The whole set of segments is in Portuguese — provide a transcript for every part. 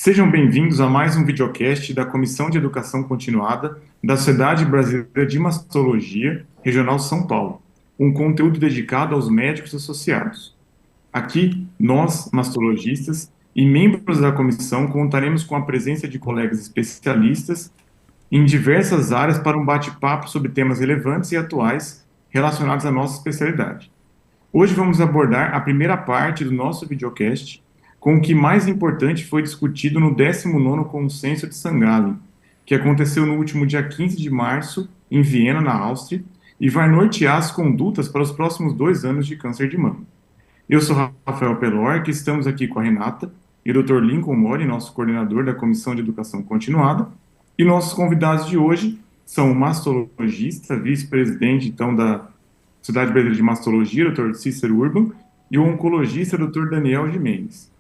Sejam bem-vindos a mais um videocast da Comissão de Educação Continuada da Sociedade Brasileira de Mastologia, Regional São Paulo, um conteúdo dedicado aos médicos associados. Aqui, nós, mastologistas e membros da comissão, contaremos com a presença de colegas especialistas em diversas áreas para um bate-papo sobre temas relevantes e atuais relacionados à nossa especialidade. Hoje vamos abordar a primeira parte do nosso videocast, com o que mais importante foi discutido no 19º Consenso de St. Gallen, que aconteceu no último dia 15 de março, em Viena, na Áustria, e vai nortear as condutas para os próximos 2 anos de câncer de mama. Eu sou Rafael Pelor, que estamos aqui com a Renata e o Dr. Lincoln Mori, nosso coordenador da Comissão de Educação Continuada, e nossos convidados de hoje são o mastologista, vice-presidente, então, da Sociedade Brasileira de Mastologia, Dr. Cícero Urban, e o oncologista, Dr. Daniel Gimenez.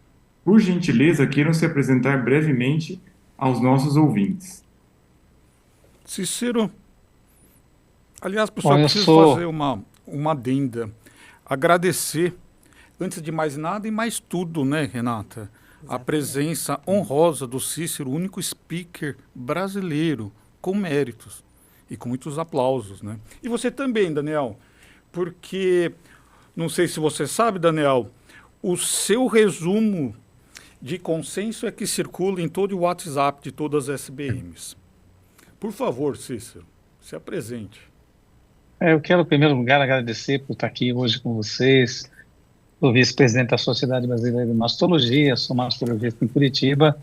Por gentileza, queiram se apresentar brevemente aos nossos ouvintes. Cícero, aliás, pessoal, Bom, eu preciso sou... fazer uma adenda. Agradecer, antes de mais nada e mais tudo, né, Renata? A presença honrosa do Cícero, o único speaker brasileiro com méritos e com muitos aplausos, né? E você também, Daniel, porque, não sei se você sabe, Daniel, o seu resumo de consenso é que circula em todo o WhatsApp de todas as SBMs. Por favor, Cícero, se apresente. Eu quero, em primeiro lugar, agradecer por estar aqui hoje com vocês. Sou vice-presidente da Sociedade Brasileira de Mastologia, sou mastologista em Curitiba,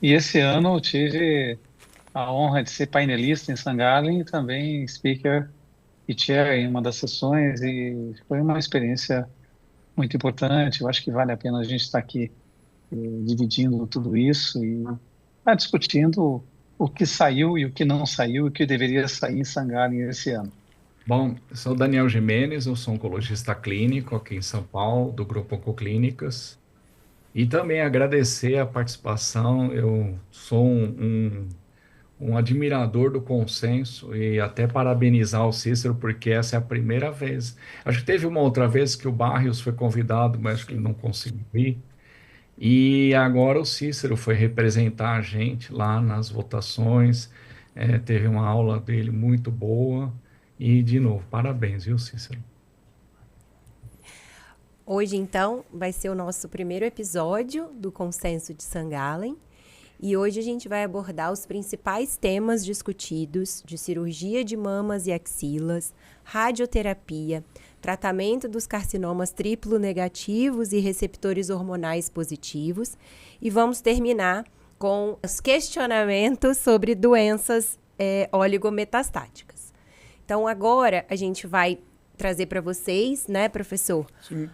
e esse ano eu tive a honra de ser painelista em St. Gallen e também speaker e chair em uma das sessões, e foi uma experiência muito importante. Eu acho que vale a pena a gente estar aqui dividindo tudo isso e discutindo o que saiu e o que não saiu e o que deveria sair em St. Gallen esse ano. Bom, eu sou o Daniel Gimenez, eu sou oncologista clínico aqui em São Paulo, do Grupo Oncoclínicas, e também agradecer a participação. Eu sou um admirador do consenso e até parabenizar o Cícero, porque essa é a primeira vez. Acho que teve uma outra vez que o Barrios foi convidado, mas acho que ele não conseguiu ir. E agora o Cícero foi representar a gente lá nas votações, teve uma aula dele muito boa, e de novo, parabéns, viu, Cícero? Hoje, então, vai ser o nosso primeiro episódio do Consenso de St. Gallen, e hoje a gente vai abordar os principais temas discutidos de cirurgia de mamas e axilas, radioterapia, tratamento dos carcinomas triplo negativos e receptores hormonais positivos, e vamos terminar com os questionamentos sobre doenças oligometastáticas. Então, agora a gente vai trazer para vocês, né, professor, Sim.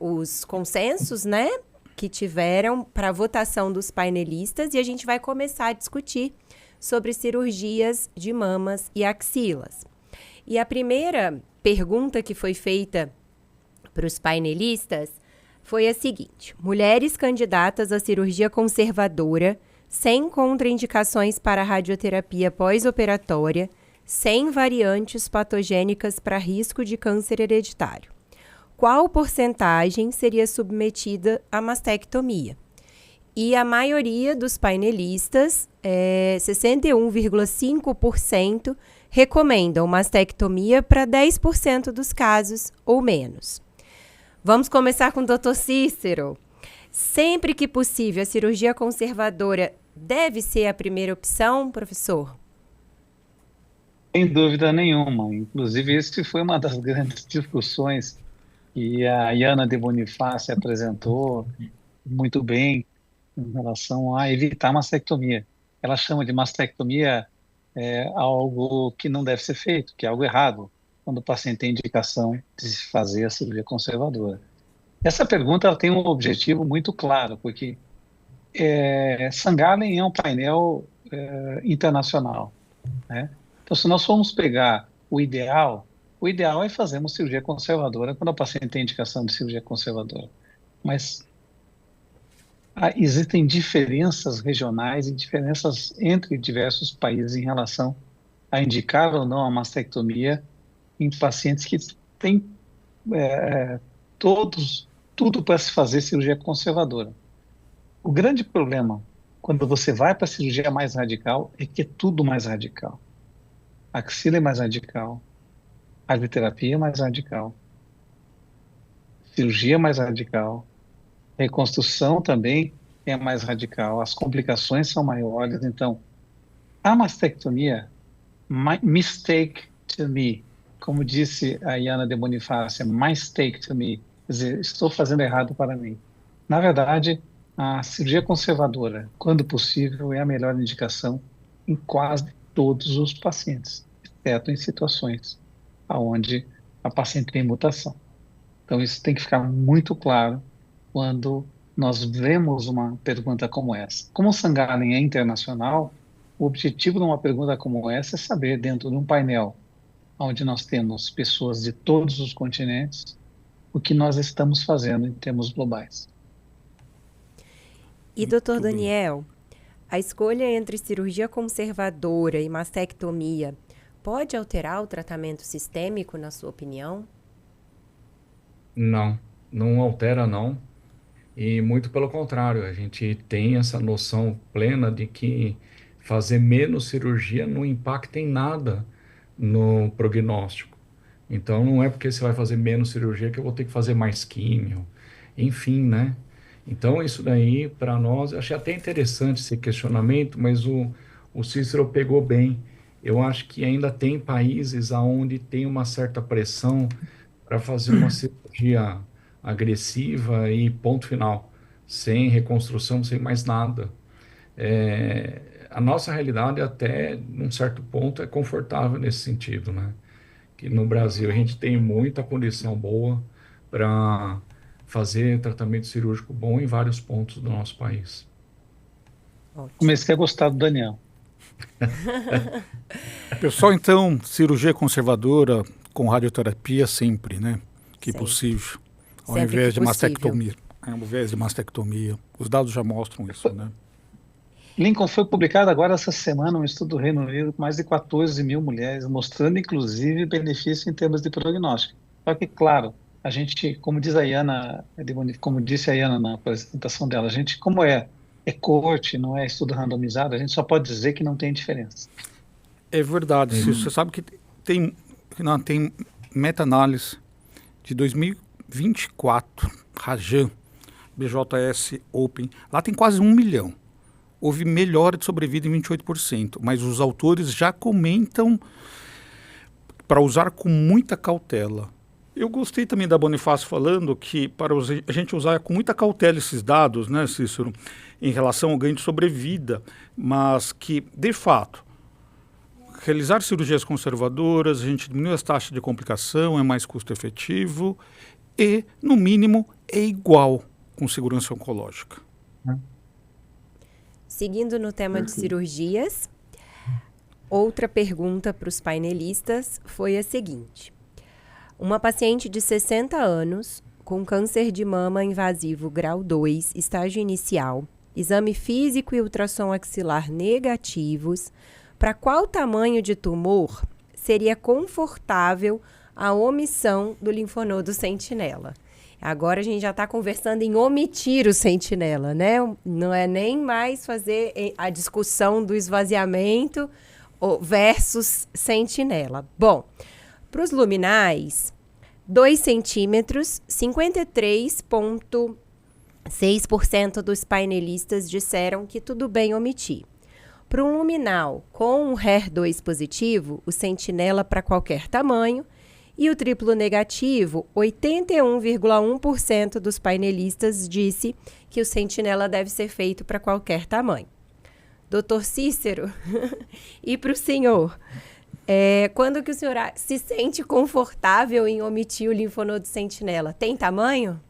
os consensos, né, que tiveram para a votação dos painelistas, e a gente vai começar a discutir sobre cirurgias de mamas e axilas. E a primeira pergunta que foi feita para os painelistas foi a seguinte: mulheres candidatas à cirurgia conservadora, sem contraindicações para radioterapia pós-operatória, sem variantes patogênicas para risco de câncer hereditário. Qual porcentagem seria submetida à mastectomia? E a maioria dos painelistas, 61,5%, recomendam mastectomia para 10% dos casos ou menos. Vamos começar com o Dr. Cícero. Sempre que possível, a cirurgia conservadora deve ser a primeira opção, professor? Sem dúvida nenhuma. Inclusive, esse foi uma das grandes discussões que a Iana de Bonifácio apresentou muito bem em relação a evitar mastectomia. Ela chama de mastectomia algo que não deve ser feito, que é algo errado, quando o paciente tem indicação de se fazer a cirurgia conservadora. Essa pergunta ela tem um objetivo muito claro, porque St. Gallen é um painel internacional, né? Então, se nós formos pegar o ideal é fazer uma cirurgia conservadora quando o paciente tem indicação de cirurgia conservadora. Mas existem diferenças regionais e diferenças entre diversos países em relação a indicar ou não a mastectomia em pacientes que têm tudo para se fazer cirurgia conservadora. O grande problema, quando você vai para a cirurgia mais radical, é que é tudo mais radical. A axila é mais radical, a radioterapia é mais radical, cirurgia é mais radical, reconstrução também é mais radical, as complicações são maiores. Então, a mastectomia, mistake to me, como disse a Iana de Bonifácia, mistake to me, quer dizer, estou fazendo errado para mim. Na verdade, a cirurgia conservadora, quando possível, é a melhor indicação em quase todos os pacientes, exceto em situações onde a paciente tem mutação. Então, isso tem que ficar muito claro quando nós vemos uma pergunta como essa. Como o Sangallen é internacional, o objetivo de uma pergunta como essa é saber, dentro de um painel onde nós temos pessoas de todos os continentes, o que nós estamos fazendo em termos globais. E, doutor Daniel, a escolha entre cirurgia conservadora e mastectomia pode alterar o tratamento sistêmico, na sua opinião? Não, não altera não. E muito pelo contrário, a gente tem essa noção plena de que fazer menos cirurgia não impacta em nada no prognóstico. Então não é porque você vai fazer menos cirurgia que eu vou ter que fazer mais químio, enfim, né? Então isso daí para nós, eu achei até interessante esse questionamento, mas o Cícero pegou bem. Eu acho que ainda tem países onde tem uma certa pressão para fazer uma cirurgia agressiva e ponto final, sem reconstrução, sem mais nada. A nossa realidade até, num certo ponto, é confortável nesse sentido, né? Que no Brasil a gente tem muita condição boa para fazer tratamento cirúrgico bom em vários pontos do nosso país. Ótimo. Comecei a gostar do Daniel. Pessoal, então, cirurgia conservadora com radioterapia sempre, né? Que Sempre. possível. Ao Sempre invés que de possível. mastectomia. Ao invés de mastectomia. Os dados já mostram isso, né? Lincoln, foi publicado agora essa semana um estudo do Reino Unido com mais de 14 mil mulheres, mostrando inclusive benefício em termos de prognóstico. Só que, claro, a gente, como diz a Iana, como disse a Iana na apresentação dela, a gente, como é coorte, não é estudo randomizado, a gente só pode dizer que não tem diferença. É verdade. Você sabe que tem meta-análise de 2024, Rajan, BJS Open. Lá tem quase 1 milhão. Houve melhora de sobrevida em 28%, mas os autores já comentam para usar com muita cautela. Eu gostei também da Bonifácio falando que para a gente usar com muita cautela esses dados, né, Cícero, em relação ao ganho de sobrevida, mas que, de fato, realizar cirurgias conservadoras, a gente diminui as taxas de complicação, é mais custo-efetivo e, no mínimo, é igual com segurança oncológica. Seguindo no tema de cirurgias, outra pergunta para os painelistas foi a seguinte. Uma paciente de 60 anos, com câncer de mama invasivo grau 2, estágio inicial, exame físico e ultrassom axilar negativos, para qual tamanho de tumor seria confortável a omissão do linfonodo sentinela? Agora a gente já está conversando em omitir o sentinela, né? Não é nem mais fazer a discussão do esvaziamento versus sentinela. Bom, para os luminais, 2 centímetros, 53,6% dos painelistas disseram que tudo bem omitir. Para um luminal com um HER2 positivo, o sentinela para qualquer tamanho, e o triplo negativo, 81,1% dos painelistas disse que o sentinela deve ser feito para qualquer tamanho. Doutor Cícero, e para o senhor, quando que o senhor se sente confortável em omitir o linfonodo sentinela? Tem tamanho?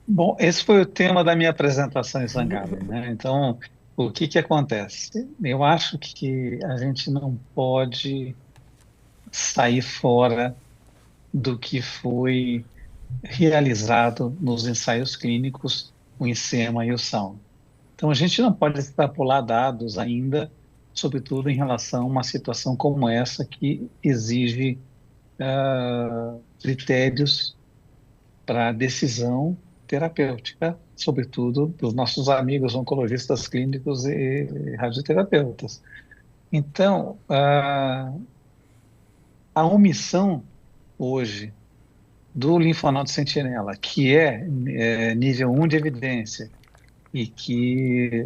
Bom, esse foi o tema da minha apresentação em Sangallen, né? Então, o que acontece? Eu acho que a gente não pode sair fora do que foi realizado nos ensaios clínicos, o INSEMA e o SAUM. Então, a gente não pode extrapolar dados ainda, sobretudo em relação a uma situação como essa, que exige critérios para decisão radioterapêutica, sobretudo dos nossos amigos oncologistas clínicos e radioterapeutas. Então, a omissão hoje do linfonodo sentinela, que é nível 1 de evidência e que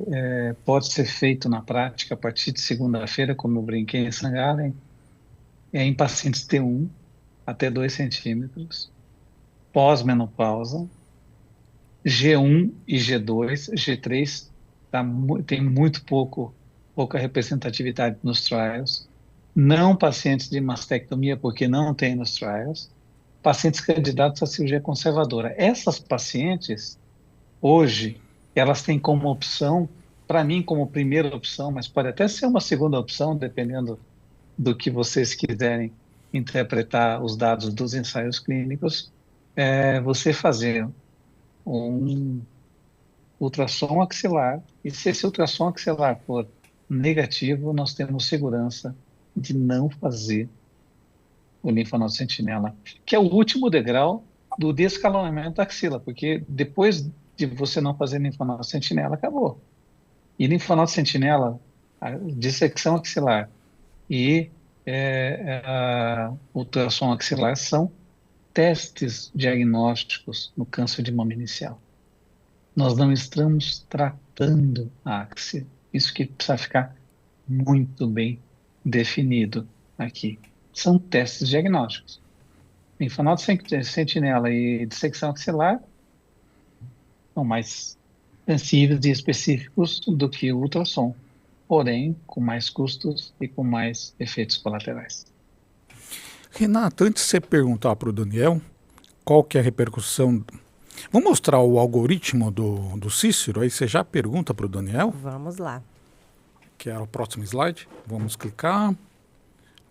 pode ser feito na prática a partir de segunda-feira, como eu brinquei em St. Gallen, em pacientes T1 até 2 centímetros, pós-menopausa, G1 e G2, G3 tem muito pouca representatividade nos trials, não pacientes de mastectomia, porque não tem nos trials, pacientes candidatos à cirurgia conservadora. Essas pacientes, hoje, elas têm como opção, para mim como primeira opção, mas pode até ser uma segunda opção, dependendo do que vocês quiserem interpretar os dados dos ensaios clínicos, você fazer um ultrassom axilar, e se esse ultrassom axilar for negativo, nós temos segurança de não fazer o linfonodo sentinela, que é o último degrau do descalonamento da axila, porque depois de você não fazer linfonodo sentinela, acabou. E linfonodo sentinela, a dissecção axilar e ultrassom axilar são testes diagnósticos no câncer de mama inicial. Nós não estamos tratando a axila. Isso que precisa ficar muito bem definido aqui. São testes diagnósticos. Linfonodo sentinela e dissecção axilar são mais sensíveis e específicos do que o ultrassom, porém com mais custos e com mais efeitos colaterais. Renato, antes de você perguntar para o Daniel qual que é a repercussão, vamos mostrar o algoritmo do Cícero, aí você já pergunta para o Daniel? Vamos lá. Que é o próximo slide. Vamos clicar.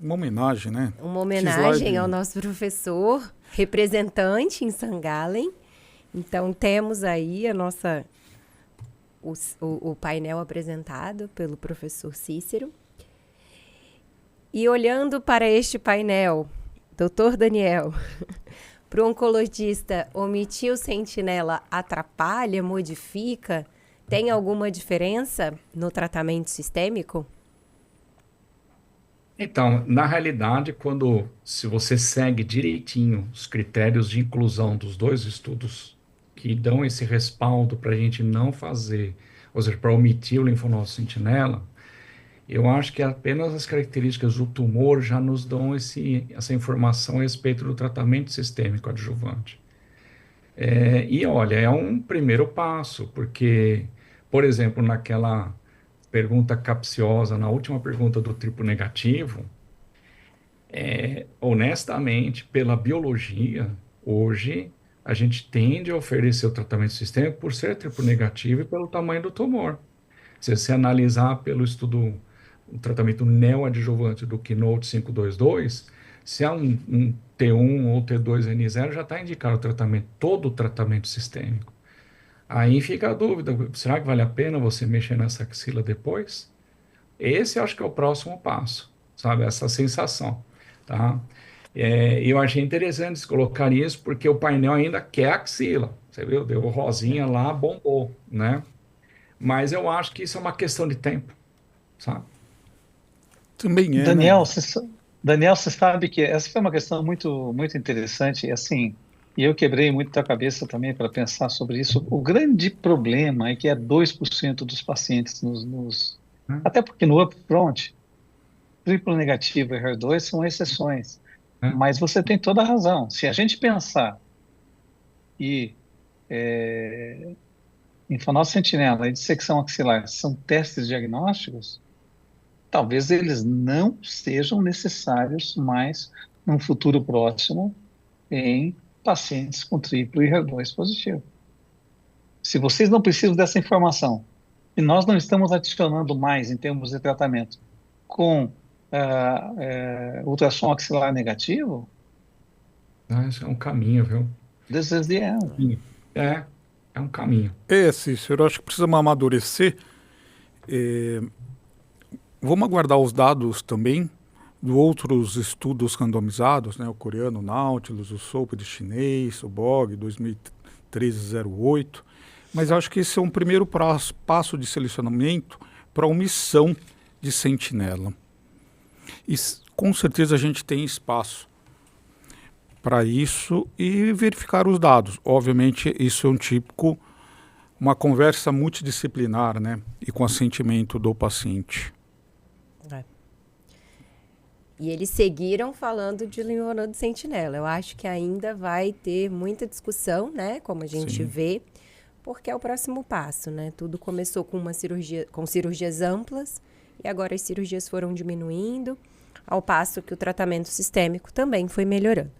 Uma homenagem, né? Uma homenagem ao nosso professor, representante em St. Gallen. Então, temos aí o painel apresentado pelo professor Cícero. E olhando para este painel, doutor Daniel, para o oncologista, omitir o sentinela atrapalha, modifica? Tem alguma diferença no tratamento sistêmico? Então, na realidade, se você segue direitinho os critérios de inclusão dos dois estudos que dão esse respaldo para a gente não fazer, ou seja, para omitir o linfonodo sentinela, eu acho que apenas as características do tumor já nos dão essa informação a respeito do tratamento sistêmico adjuvante. E olha, é um primeiro passo, porque, por exemplo, naquela pergunta capciosa, na última pergunta do triplo negativo, honestamente, pela biologia, hoje, a gente tende a oferecer o tratamento sistêmico por ser triplo negativo e pelo tamanho do tumor. Se você analisar pelo estudo, o tratamento neoadjuvante do Keynote 522, se é um T1 ou T2N0, já está indicado todo o tratamento sistêmico. Aí fica a dúvida, será que vale a pena você mexer nessa axila depois? Esse eu acho que é o próximo passo, sabe? Essa sensação, tá? Eu achei interessante colocar isso, porque o painel ainda quer axila, você viu? Deu rosinha lá, bombou, né? Mas eu acho que isso é uma questão de tempo, sabe? Também é, Daniel, né? Daniel, você sabe que essa foi uma questão muito, muito interessante, assim, e eu quebrei muito a cabeça também para pensar sobre isso. O grande problema é que 2% dos pacientes até porque no upfront, triplo negativo e HER2 são exceções. Mas você tem toda a razão. Se a gente pensar linfonodo sentinela e dissecção axilar são testes diagnósticos, talvez eles não sejam necessários mais num futuro próximo em pacientes com triplo e HER2 positivo. Se vocês não precisam dessa informação e nós não estamos adicionando mais em termos de tratamento com ultrassom axilar negativo, Isso é um caminho, viu? this is the end. É um caminho. Cícero, eu acho que precisamos amadurecer. Vamos aguardar os dados também de outros estudos randomizados, né? O coreano, o Nautilus, o SOAP de chinês, o BOG 1308, mas acho que esse é um primeiro passo de selecionamento para a omissão de sentinela. E com certeza a gente tem espaço para isso e verificar os dados. Obviamente, isso é uma conversa multidisciplinar, né? E com assentimento do paciente. E eles seguiram falando de linfonodo sentinela. Eu acho que ainda vai ter muita discussão, né? Como a gente vê, porque é o próximo passo, né? Tudo começou com cirurgias amplas e agora as cirurgias foram diminuindo, ao passo que o tratamento sistêmico também foi melhorando.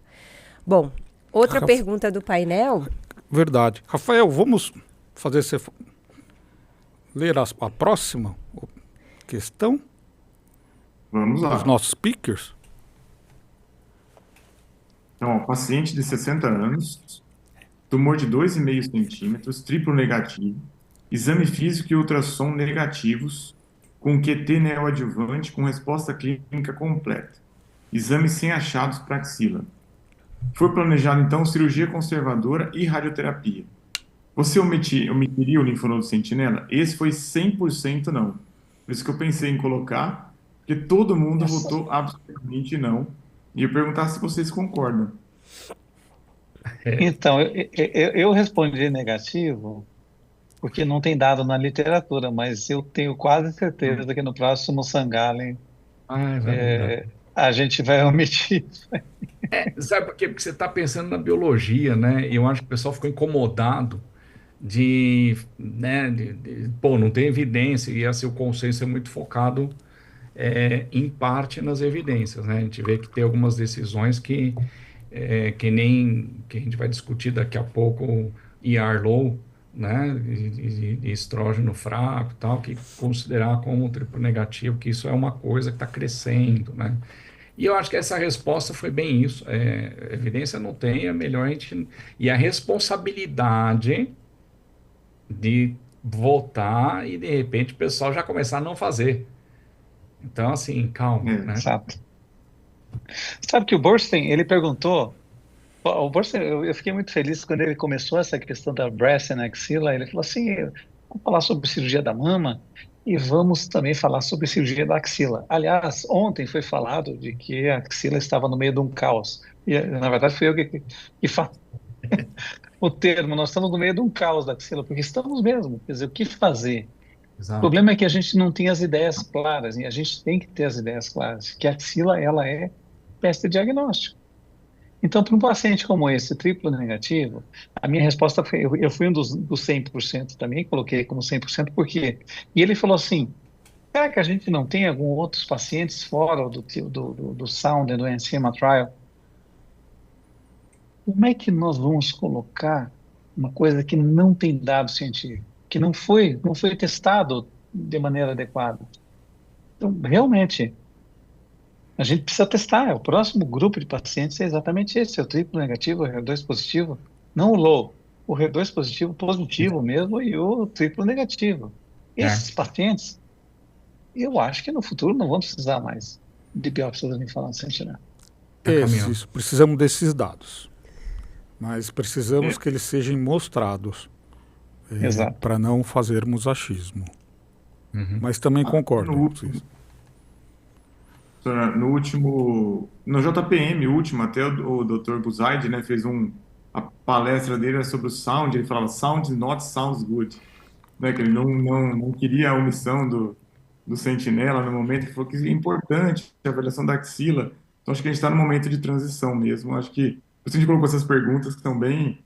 Bom, outra pergunta do painel. Verdade. Rafael, vamos fazer você ler a próxima questão? Vamos lá. Os nossos speakers. Então, ó, paciente de 60 anos, tumor de 2,5 centímetros, triplo negativo, exame físico e ultrassom negativos, com QT neoadjuvante com resposta clínica completa. Exame sem achados para axila. Foi planejado, então, cirurgia conservadora e radioterapia. Você omitiria o linfonodo sentinela? Esse foi 100% não. Por isso que eu pensei em colocar, porque todo mundo votou absolutamente não. E eu perguntar se vocês concordam. Então, eu respondi negativo, porque não tem dado na literatura, mas eu tenho quase certeza que no próximo Sangalen a gente vai omitir. Sabe por quê? Porque você está pensando na biologia, né? E eu acho que o pessoal ficou incomodado né, pô, não tem evidência, e assim, o consenso é muito focado em parte nas evidências, né? A gente vê que tem algumas decisões que nem que a gente vai discutir daqui a pouco, ER low, né? E estrógeno fraco, tal, que considerar como triplo negativo, que isso é uma coisa que está crescendo, né? E eu acho que essa resposta foi bem isso. Evidência não tem, é melhor a gente. E a responsabilidade de votar e de repente o pessoal já começar a não fazer. Então, assim, calma, né? Exato. Sabe que o Borstein, ele perguntou, o Borstein, eu fiquei muito feliz quando ele começou essa questão da breast and axilla, ele falou assim, vamos falar sobre cirurgia da mama e vamos também falar sobre cirurgia da axila. Aliás, ontem foi falado de que a axila estava no meio de um caos. E, na verdade, fui eu que falei o termo, nós estamos no meio de um caos da axila, porque estamos mesmo, quer dizer, o que fazer? Exato. O problema é que a gente não tem as ideias claras, e a gente tem que ter as ideias claras, que a axila, ela é teste diagnóstico. Então, para um paciente como esse, triplo negativo, a minha resposta foi, eu fui um dos 100% também, coloquei como 100%, por quê? E ele falou assim, será que a gente não tem alguns outros pacientes fora do Sound e do Enzima Trial? Como é que nós vamos colocar uma coisa que não tem dado científico, que não foi testado de maneira adequada? Então, realmente, a gente precisa testar. O próximo grupo de pacientes é exatamente esse, é o triplo negativo, o HER2 positivo, não o low, o HER2 positivo mesmo e o triplo negativo. Esses pacientes, eu acho que no futuro não vão precisar mais de biópsia da linfonodo sentinela. Isso, precisamos desses dados. Mas precisamos que eles sejam mostrados para não fazermos achismo. Mas também concordo com vocês. No JPM último, até o Dr. Buzaide, né, fez a palestra dele sobre o sound, ele falava sound not sounds good, né, que ele não queria a omissão do sentinela no momento, ele falou que é importante a avaliação da axila. Então acho que a gente está no momento de transição mesmo, acho que a gente colocou essas perguntas que estão bem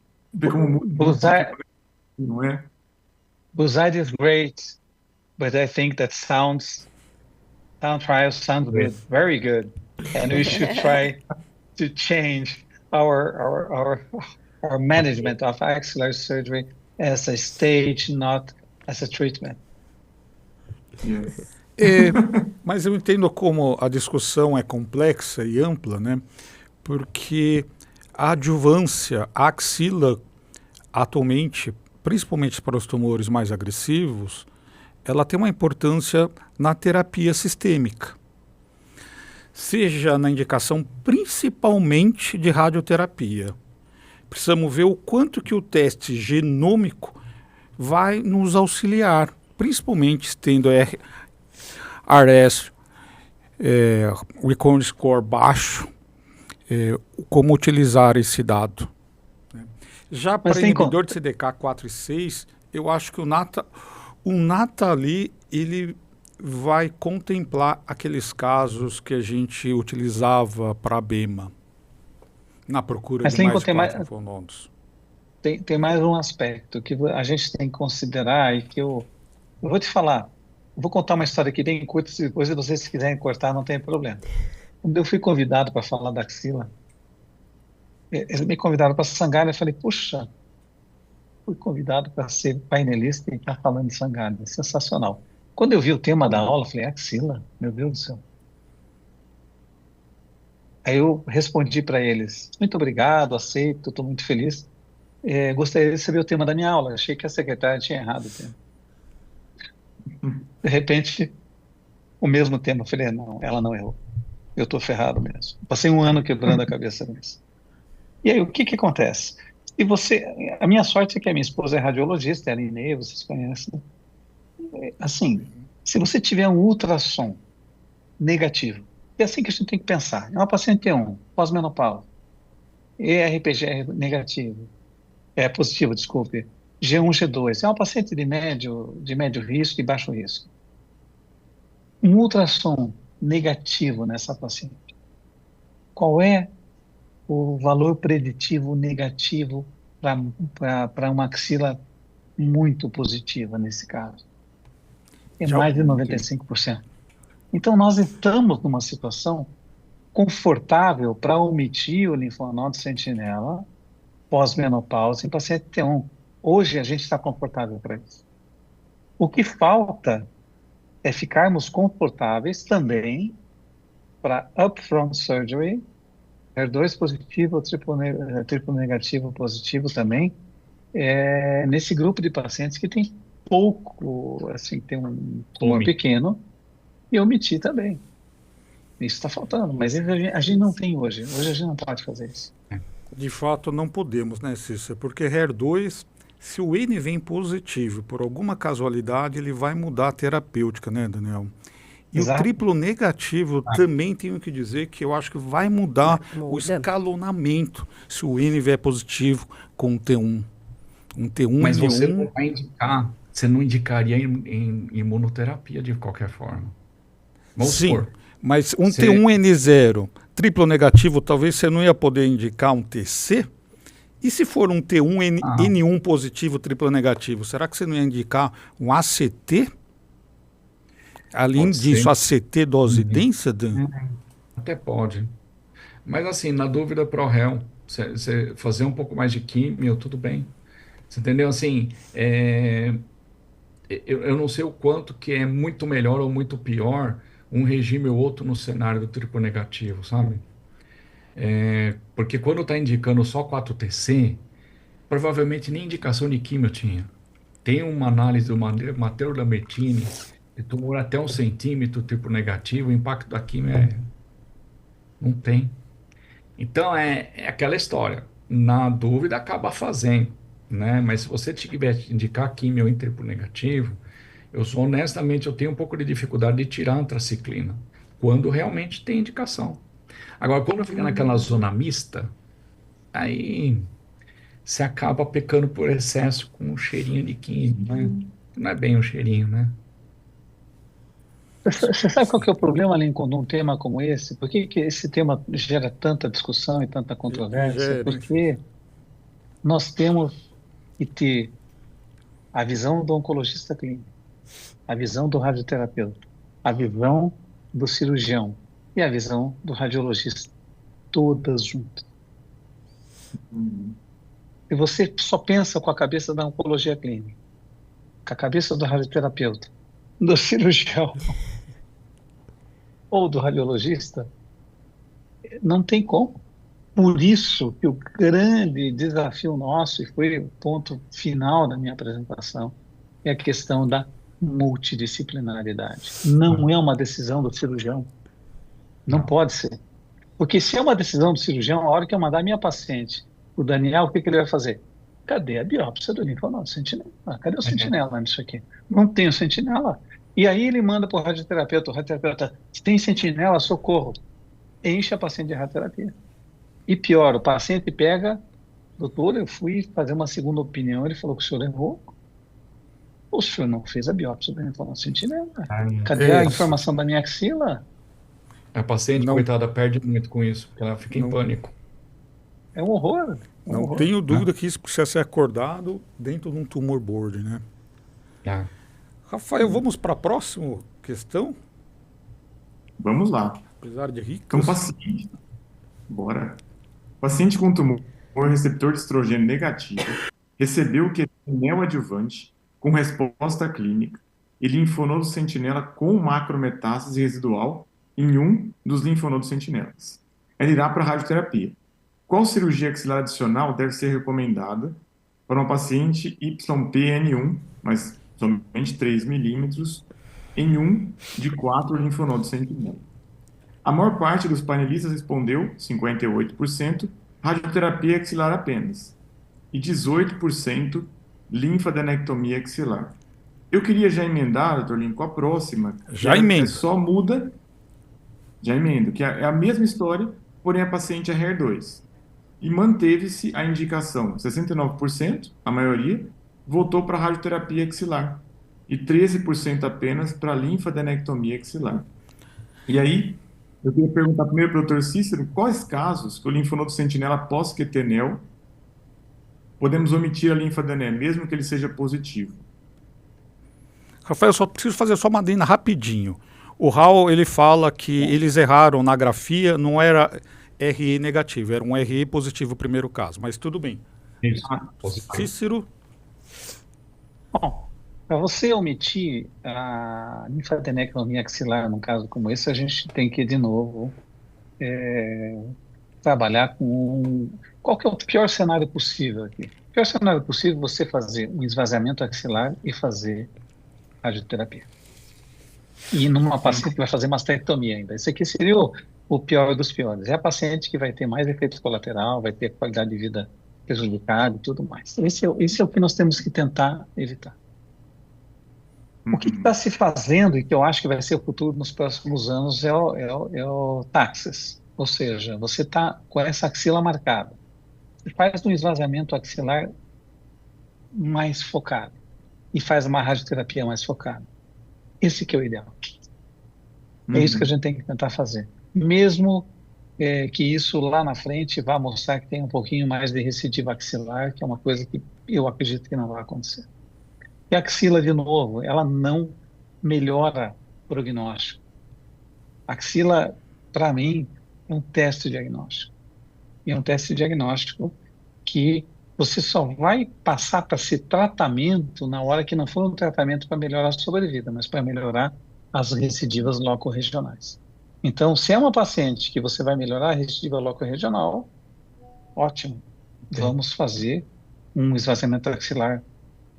não é? Buzaide is great, but I think that sound trials sound good, very good, and we should try to change our management of axillary surgery as a stage, not as a treatment. Yes. Mas eu entendo como a discussão é complexa e ampla, né? Porque a adjuvância, a axila, atualmente, principalmente para os tumores mais agressivos, ela tem uma importância na terapia sistêmica, seja na indicação principalmente de radioterapia. precisamos ver o quanto que o teste genômico vai nos auxiliar, principalmente tendo RS, Recurrence Score baixo, como utilizar esse dado. Já para inibidor de CDK 4 e 6, eu acho que o NATA ali, ele vai contemplar aqueles casos que a gente utilizava para a BEMA, na procura de mais 4 fonodos. Tem mais um aspecto que a gente tem que considerar e que eu vou te falar. Vou contar uma história aqui bem curta, se depois vocês quiserem cortar, não tem problema. Quando eu fui convidado para falar da axila, eles me convidaram para sangalha, eu falei, puxa, fui convidado para ser painelista e estar falando de sangalha, sensacional. Quando eu vi o tema da aula, eu falei, axila, meu Deus do céu. Aí eu respondi para eles, muito obrigado, aceito, estou muito feliz. Gostaria de saber o tema da minha aula, achei que a secretária tinha errado o tema. De repente, o mesmo tema, eu falei, não, ela não errou. Eu estou ferrado mesmo. Passei um ano quebrando a cabeça nisso. E aí, o que acontece? A minha sorte é que a minha esposa é radiologista, ela é Inês, vocês conhecem. Assim, se você tiver um ultrassom negativo, é assim que a gente tem que pensar. É uma paciente T1, pós-menopausa, ERPG negativo, positivo, desculpe, G1, G2, é uma paciente de médio risco e baixo risco. Um ultrassom negativo nessa paciente. Qual é o valor preditivo negativo para uma axila muito positiva nesse caso? É mais de 95%. Então, nós estamos numa situação confortável para omitir o linfonodo sentinela pós-menopausa em paciente T1. Hoje, a gente está confortável para isso. O que falta é ficarmos confortáveis também para upfront surgery, HER2 positivo, triplo negativo positivo também, nesse grupo de pacientes que tem pouco, assim, tem um tumor pequeno, e omitir também. Isso está faltando, mas a gente não tem hoje. Hoje a gente não pode fazer isso. De fato, não podemos, né, Cícero? Porque HER2, se o N vem positivo, por alguma casualidade, ele vai mudar a terapêutica, né, Daniel? E Exato. O triplo negativo também tenho que dizer que eu acho que vai mudar o escalonamento se o N vier positivo com T1. Um T1 Mas você não vai indicar, você não indicaria em imunoterapia de qualquer forma. Vamos Sim, supor. Mas um T1N0 triplo negativo, talvez você não ia poder indicar um TC? E se for um T1N1 positivo triplo negativo, será que você não ia indicar um ACT? Além disso, ACT dose densa, Dan? Até pode. Mas assim, na dúvida pro réu, você fazer um pouco mais de químio, tudo bem. Você entendeu? Assim, eu não sei o quanto que é muito melhor ou muito pior um regime ou outro no cenário do triplo negativo, sabe? Porque quando está indicando só 4TC, provavelmente nem indicação de químio tinha. Tem uma análise do Matteo Lambertini, de tumor até 1 centímetro, triplo negativo, o impacto da químio não tem. Então é aquela história. Na dúvida, acaba fazendo, né? Mas se você tiver que indicar químio em triplo negativo, honestamente, eu tenho um pouco de dificuldade de tirar a antraciclina, quando realmente tem indicação. Agora, quando fica naquela zona mista, aí você acaba pecando por excesso com um cheirinho de químio, né? Não é bem um cheirinho, né? Você sabe qual que é o problema, Lincoln, num tema como esse? Por que esse tema gera tanta discussão e tanta controvérsia? Porque nós temos que ter a visão do oncologista clínico, a visão do radioterapeuta, a visão do cirurgião e a visão do radiologista, todas juntas. E você só pensa com a cabeça da oncologia clínica, com a cabeça do radioterapeuta, do cirurgião ou do radiologista, não tem como. Por isso que o grande desafio nosso, e foi o ponto final da minha apresentação, é a questão da multidisciplinaridade. Não é uma decisão do cirurgião. Não pode ser. Porque se é uma decisão do cirurgião, a hora que eu mandar minha paciente o Daniel, o que ele vai fazer? Cadê a biópsia do linfonodo sentinela? Cadê o sentinela nisso aqui? Não tem o sentinela. E aí ele manda para o radioterapeuta, se tem sentinela, socorro. Enche a paciente de radioterapia. E pior, o paciente pega, doutor, eu fui fazer uma segunda opinião, ele falou que o senhor errou. O senhor não fez a biópsia do linfonodo sentinela. Cadê a informação da minha axila? A paciente, Não. coitada, perde muito com isso, porque ela fica em pânico. É um horror. Não tenho dúvida que isso precisa ser acordado dentro de um tumor board, né? Ah, Rafael, vamos para a próxima questão? Vamos lá. Apesar de Então, ricas. paciente. Bora. Paciente com tumor receptor de estrogênio negativo recebeu o QT neoadjuvante com resposta clínica e linfonodo sentinela com macrometástase residual em um dos linfonodos sentinelas. Ela irá para a radioterapia. Qual cirurgia axilar adicional deve ser recomendada para uma paciente YPN1, mas somente 3 milímetros, em um de 4 linfonodos sentinela? A maior parte dos painelistas respondeu, 58%, radioterapia axilar apenas, e 18% linfadenectomia axilar. Eu queria já emendar, doutor Lino, com a próxima. Já emenda. Só muda, já emendo, que é a mesma história, porém a paciente é HER2. E manteve-se a indicação, 69%, a maioria, voltou para radioterapia axilar, e 13% apenas para linfadenectomia axilar. E aí, eu queria perguntar primeiro para o Dr. Cícero, quais casos que o linfonodo sentinela pós-QTNEL podemos omitir a linfadené, mesmo que ele seja positivo? Rafael, só preciso fazer só uma adenda rapidinho. O Raul, ele fala que eles erraram na grafia, não era RE negativo, era um RE positivo o primeiro caso, mas tudo bem. isso. Cícero, Bom, para você omitir a linfadenectomia axilar, num caso como esse, a gente tem que, de novo, trabalhar com... Qual que é o pior cenário possível aqui? O pior cenário possível é você fazer um esvaziamento axilar e fazer radioterapia. E numa paciente que vai fazer mastectomia ainda. Esse aqui seria o pior dos piores. É a paciente que vai ter mais efeito colateral, vai ter qualidade de vida prejudicada e tudo mais. Esse é o que nós temos que tentar evitar. O que está se fazendo e que eu acho que vai ser o futuro nos próximos anos é o Taxis. Ou seja, você está com essa axila marcada. Você faz um esvaziamento axilar mais focado e faz uma radioterapia mais focada. Esse que é o ideal. É isso que a gente tem que tentar fazer. Mesmo que isso lá na frente vá mostrar que tem um pouquinho mais de recidiva axilar, que é uma coisa que eu acredito que não vai acontecer. E a axila, de novo, ela não melhora o prognóstico. A axila, para mim, é um teste diagnóstico. E é um teste diagnóstico que você só vai passar para ser tratamento na hora que não for um tratamento para melhorar a sobrevida, mas para melhorar as recidivas locorregionais. Então, se é uma paciente que você vai melhorar a recidiva locorregional, ótimo. Vamos fazer um esvaziamento axilar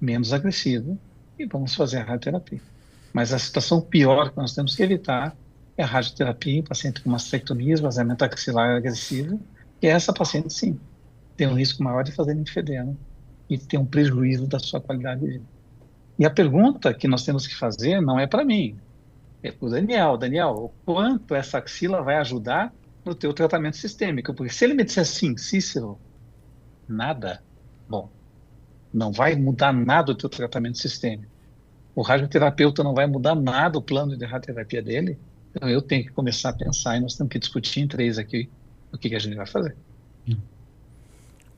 menos agressivo e vamos fazer a radioterapia. Mas a situação pior que nós temos que evitar é a radioterapia em paciente com mastectomia, esvaziamento axilar agressivo, e essa paciente, sim, tem um risco maior de fazer linfedema e ter um prejuízo da sua qualidade de vida. E a pergunta que nós temos que fazer não é para mim, é para o Daniel. Daniel, o quanto essa axila vai ajudar no teu tratamento sistêmico? Porque se ele me disser assim, Cícero, nada, bom, não vai mudar nada o teu tratamento sistêmico. O radioterapeuta não vai mudar nada o plano de radioterapia dele. Então eu tenho que começar a pensar e nós temos que discutir em três aqui o que a gente vai fazer.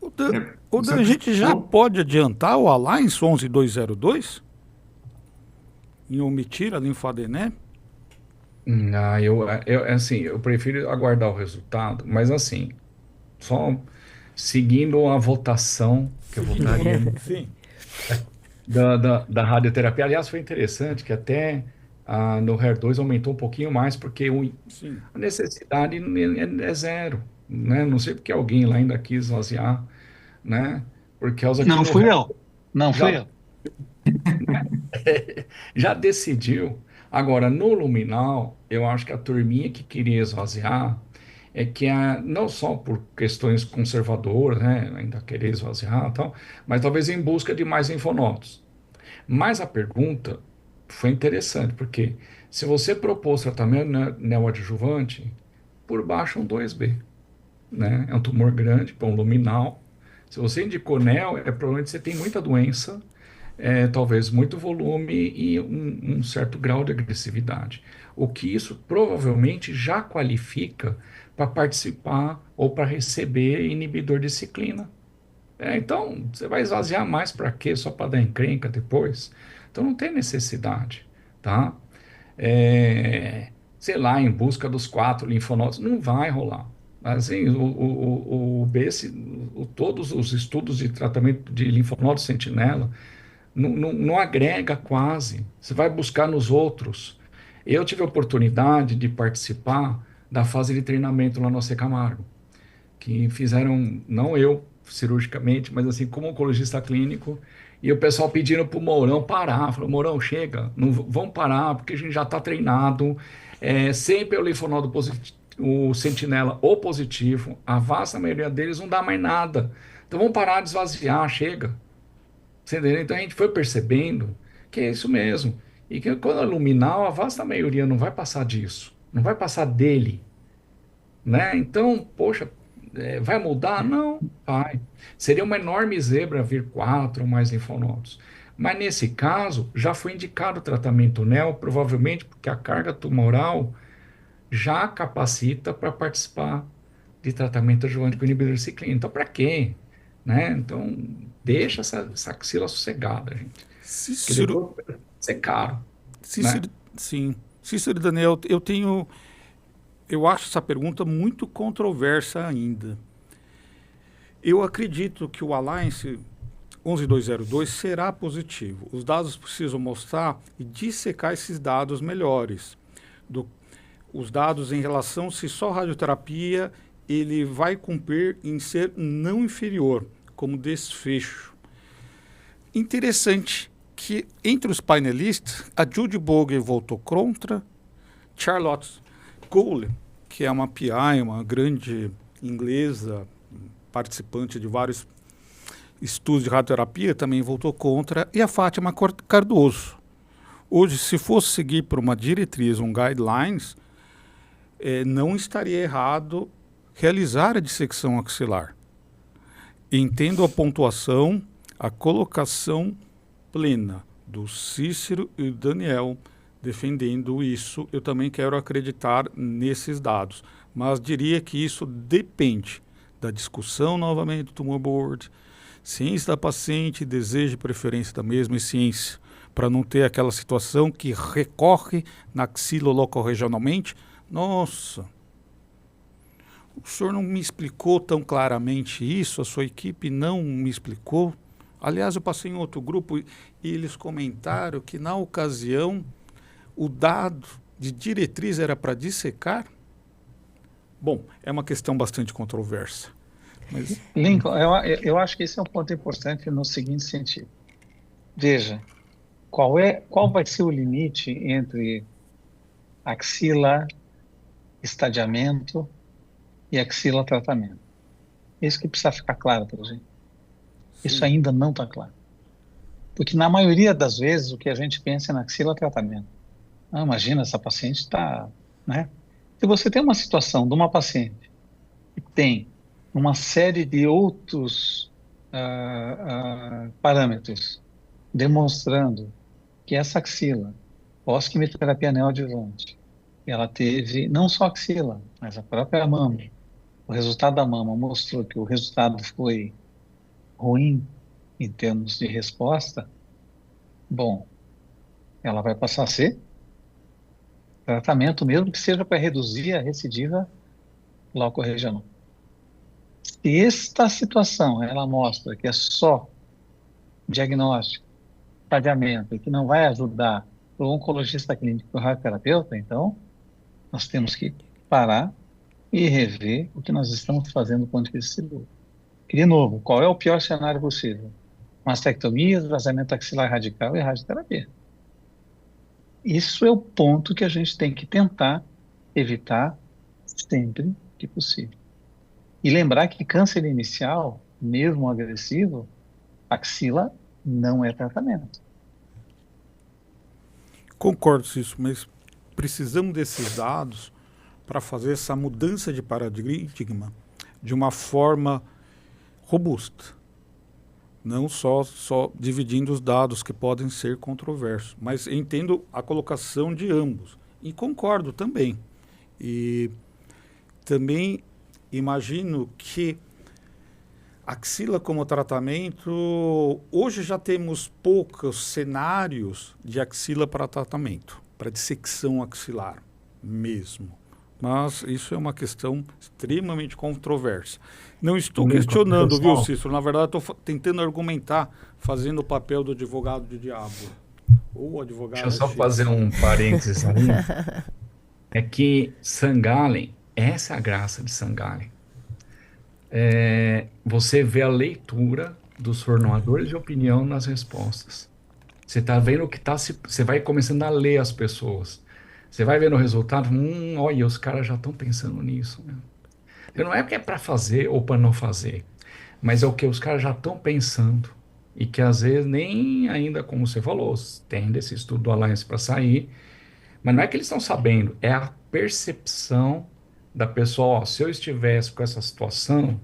O Dan, a gente já pode adiantar o Alliance 11202 em omitir a linfadené? Não, assim, eu prefiro aguardar o resultado, mas assim, só seguindo a votação que eu votaria Sim. da radioterapia. Aliás, foi interessante que até no HER2 aumentou um pouquinho mais, porque a necessidade é zero, né? Não sei porque alguém lá ainda quis esvaziar, né? Por causa que Não fui eu. Não fui eu. Já decidiu. Agora, no luminal, eu acho que a turminha que queria esvaziar, é que não só por questões conservadoras, né, ainda querer esvaziar e tal, mas talvez em busca de mais linfonodos. Mas a pergunta foi interessante, porque se você propôs tratamento neoadjuvante, por baixo é um 2B, né? É um tumor grande, pão luminal. Se você indicou neo, provavelmente você tem muita doença, talvez muito volume e um certo grau de agressividade. O que isso provavelmente já qualifica para participar ou para receber inibidor de ciclina. Então, você vai esvaziar mais para quê? Só para dar encrenca depois? Então, não tem necessidade, tá? Sei lá, em busca dos 4 linfonodos, não vai rolar. Assim, todos os estudos de tratamento de linfonodo sentinela não agrega quase. Você vai buscar nos outros. Eu tive a oportunidade de participar da fase de treinamento lá no AC Camargo, que fizeram, não eu cirurgicamente, mas assim, como oncologista clínico, e o pessoal pedindo para o Mourão parar. Falou, Mourão, chega, não vamos parar, porque a gente já está treinado. Sempre o linfonodo positivo, o sentinela ou positivo, a vasta maioria deles não dá mais nada. Então vamos parar de esvaziar, chega. Você entendeu? Então a gente foi percebendo que é isso mesmo. E que quando é luminal, a vasta maioria não vai passar disso, não vai passar dele, né? Então, poxa, vai mudar? Não, vai. Seria uma enorme zebra vir 4 ou mais linfonodos. Mas nesse caso, já foi indicado o tratamento neo, provavelmente porque a carga tumoral já capacita para participar de tratamento adjuvante com inibidor de ciclina. Então, para quê? Né? Então, deixa essa axila sossegada, gente. Porque Cícero, depois vai ser caro, né? Cícero, sim. Cícero e Daniel, eu acho essa pergunta muito controversa ainda. Eu acredito que o Alliance 11202 será positivo. Os dados precisam mostrar e dissecar esses dados melhores. Os dados em relação se só radioterapia ele vai cumprir em ser não inferior como desfecho. Interessante que entre os painelistas, a Judy Boger votou contra, Charlotte Cole, que é uma PI, uma grande inglesa, participante de vários estudos de radioterapia, também votou contra, e a Fátima Cardoso. Hoje, se fosse seguir por uma diretriz, guidelines, não estaria errado realizar a dissecção axilar. Entendo a pontuação, a colocação plena do Cícero e do Daniel defendendo isso. Eu também quero acreditar nesses dados, mas diria que isso depende da discussão novamente do tumor board, ciência da paciente, desejo e preferência da mesma e ciência, para não ter aquela situação que recorre na axila local-regionalmente. Nossa, o senhor não me explicou tão claramente isso, a sua equipe não me explicou. Aliás, eu passei em outro grupo e eles comentaram que, na ocasião, o dado de diretriz era para dissecar. Bom, é uma questão bastante controversa. Mas... Lincoln, eu acho que esse é um ponto importante no seguinte sentido. Veja, qual vai ser o limite entre axila estadiamento e axila tratamento? Isso que precisa ficar claro para a gente. Isso ainda não está claro. Porque na maioria das vezes o que a gente pensa é na axila tratamento. Imagina, essa paciente está, né? Se você tem uma situação de uma paciente que tem uma série de outros parâmetros demonstrando que essa axila, pós-quimioterapia neoadjuvante, ela teve não só axila, mas a própria mama. O resultado da mama mostrou que o resultado foi ruim em termos de resposta. Bom, ela vai passar a ser tratamento, mesmo que seja para reduzir a recidiva loco-regional. Se esta situação ela mostra que é só diagnóstico, estadiamento, e que não vai ajudar o oncologista clínico e o radioterapeuta, então nós temos que parar e rever o que nós estamos fazendo do ponto de vista cirúrgico. E, de novo, qual é o pior cenário possível? Mastectomia, esvaziamento axilar radical e radioterapia. Isso é o ponto que a gente tem que tentar evitar sempre que possível. E lembrar que câncer inicial, mesmo agressivo, axila não é tratamento. Concordo, Cícero, mas precisamos desses dados para fazer essa mudança de paradigma de uma forma robusta. Não só dividindo os dados que podem ser controversos, mas entendo a colocação de ambos. E concordo também. E também imagino que axila como tratamento, hoje já temos poucos cenários de axila para tratamento, para dissecção axilar mesmo. Mas isso é uma questão extremamente controversa. Não estou questionando, viu, Cícero? Na verdade, estou tentando argumentar, fazendo o papel do advogado do diabo. Ou advogado. Deixa eu só fazer um parênteses aí. É que Sangallen, essa é a graça de Sangallen. Você vê a leitura dos formuladores de opinião nas respostas. Você está vendo o que está você vai começando a ler as pessoas. Você vai vendo o resultado, olha, os caras já estão pensando nisso, né? Não é que é para fazer ou para não fazer, mas é o que os caras já estão pensando e que às vezes nem ainda, como você falou, tem desse estudo do Alliance para sair, mas não é que eles estão sabendo, é a percepção da pessoa, ó, se eu estivesse com essa situação,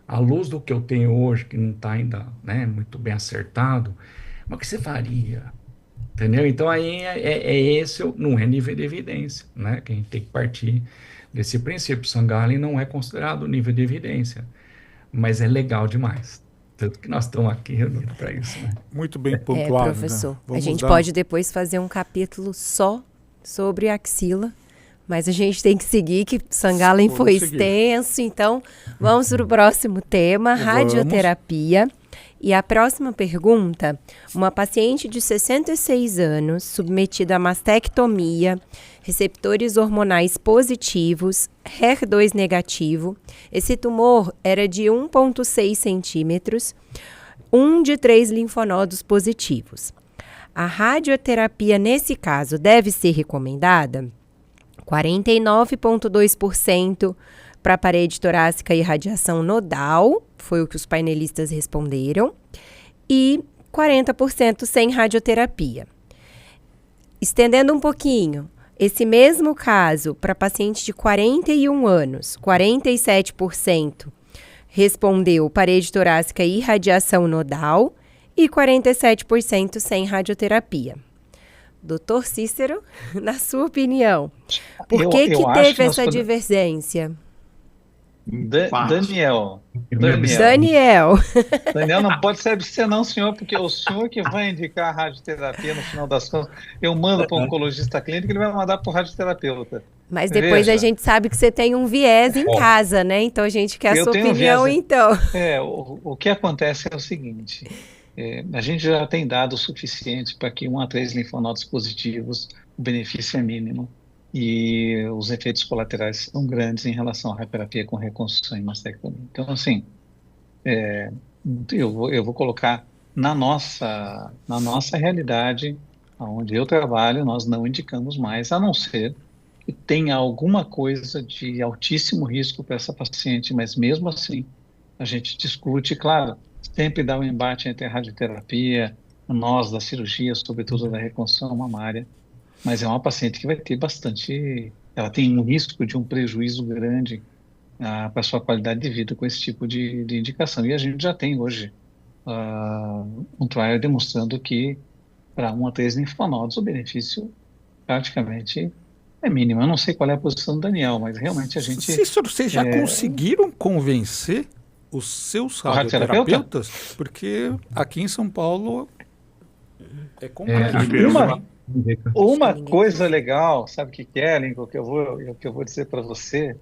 à luz do que eu tenho hoje, que não está ainda, né, muito bem acertado, mas o que você faria? Entendeu? Então aí esse não é nível de evidência, né? Que a gente tem que partir desse princípio. Sangallen não é considerado nível de evidência, mas é legal demais. Tanto que nós estamos aqui reunidos para isso, né? Muito bem pontuado. Professor, né? a gente pode depois fazer um capítulo só sobre axila, mas a gente tem que seguir, que Sangallen foi extenso, então vamos para o próximo tema, radioterapia. E a próxima pergunta, uma paciente de 66 anos, submetida a mastectomia, receptores hormonais positivos, HER2 negativo. Esse tumor era de 1,6 centímetros, 1 de 3 linfonodos positivos. A radioterapia, nesse caso, deve ser recomendada? 49,2% para a parede torácica e radiação nodal, foi o que os painelistas responderam, e 40% sem radioterapia. Estendendo um pouquinho, esse mesmo caso para paciente de 41 anos, 47% respondeu parede torácica e radiação nodal e 47% sem radioterapia. Doutor Cícero, na sua opinião, por que teve essa divergência? Daniel, não pode ser você não, senhor, porque o senhor que vai indicar a radioterapia no final das contas, eu mando para o oncologista clínico, ele vai mandar para o radioterapeuta. Mas depois a gente sabe que você tem um viés em casa, né? Então a gente quer a sua opinião, então. O que acontece é o seguinte, a gente já tem dados suficientes para que 1 a 3 linfonodos positivos, o benefício é mínimo. E os efeitos colaterais são grandes em relação à radioterapia com reconstrução e mastectomia. Então, assim, eu vou colocar na nossa realidade, onde eu trabalho, nós não indicamos mais, a não ser que tenha alguma coisa de altíssimo risco para essa paciente, mas mesmo assim, a gente discute, claro, sempre dá um embate entre a radioterapia, nós da cirurgia, sobretudo da reconstrução mamária, mas é uma paciente que vai ter ela tem um risco de um prejuízo grande para a sua qualidade de vida com esse tipo de indicação. E a gente já tem hoje um trial demonstrando que para 1 a 3 linfonodos o benefício praticamente é mínimo. Eu não sei qual é a posição do Daniel, mas realmente a gente... Cícero, vocês já conseguiram convencer os seus radioterapeutas? Porque aqui em São Paulo é complexo. Uma coisa legal, sabe o que é, Lincoln, que eu vou dizer para você,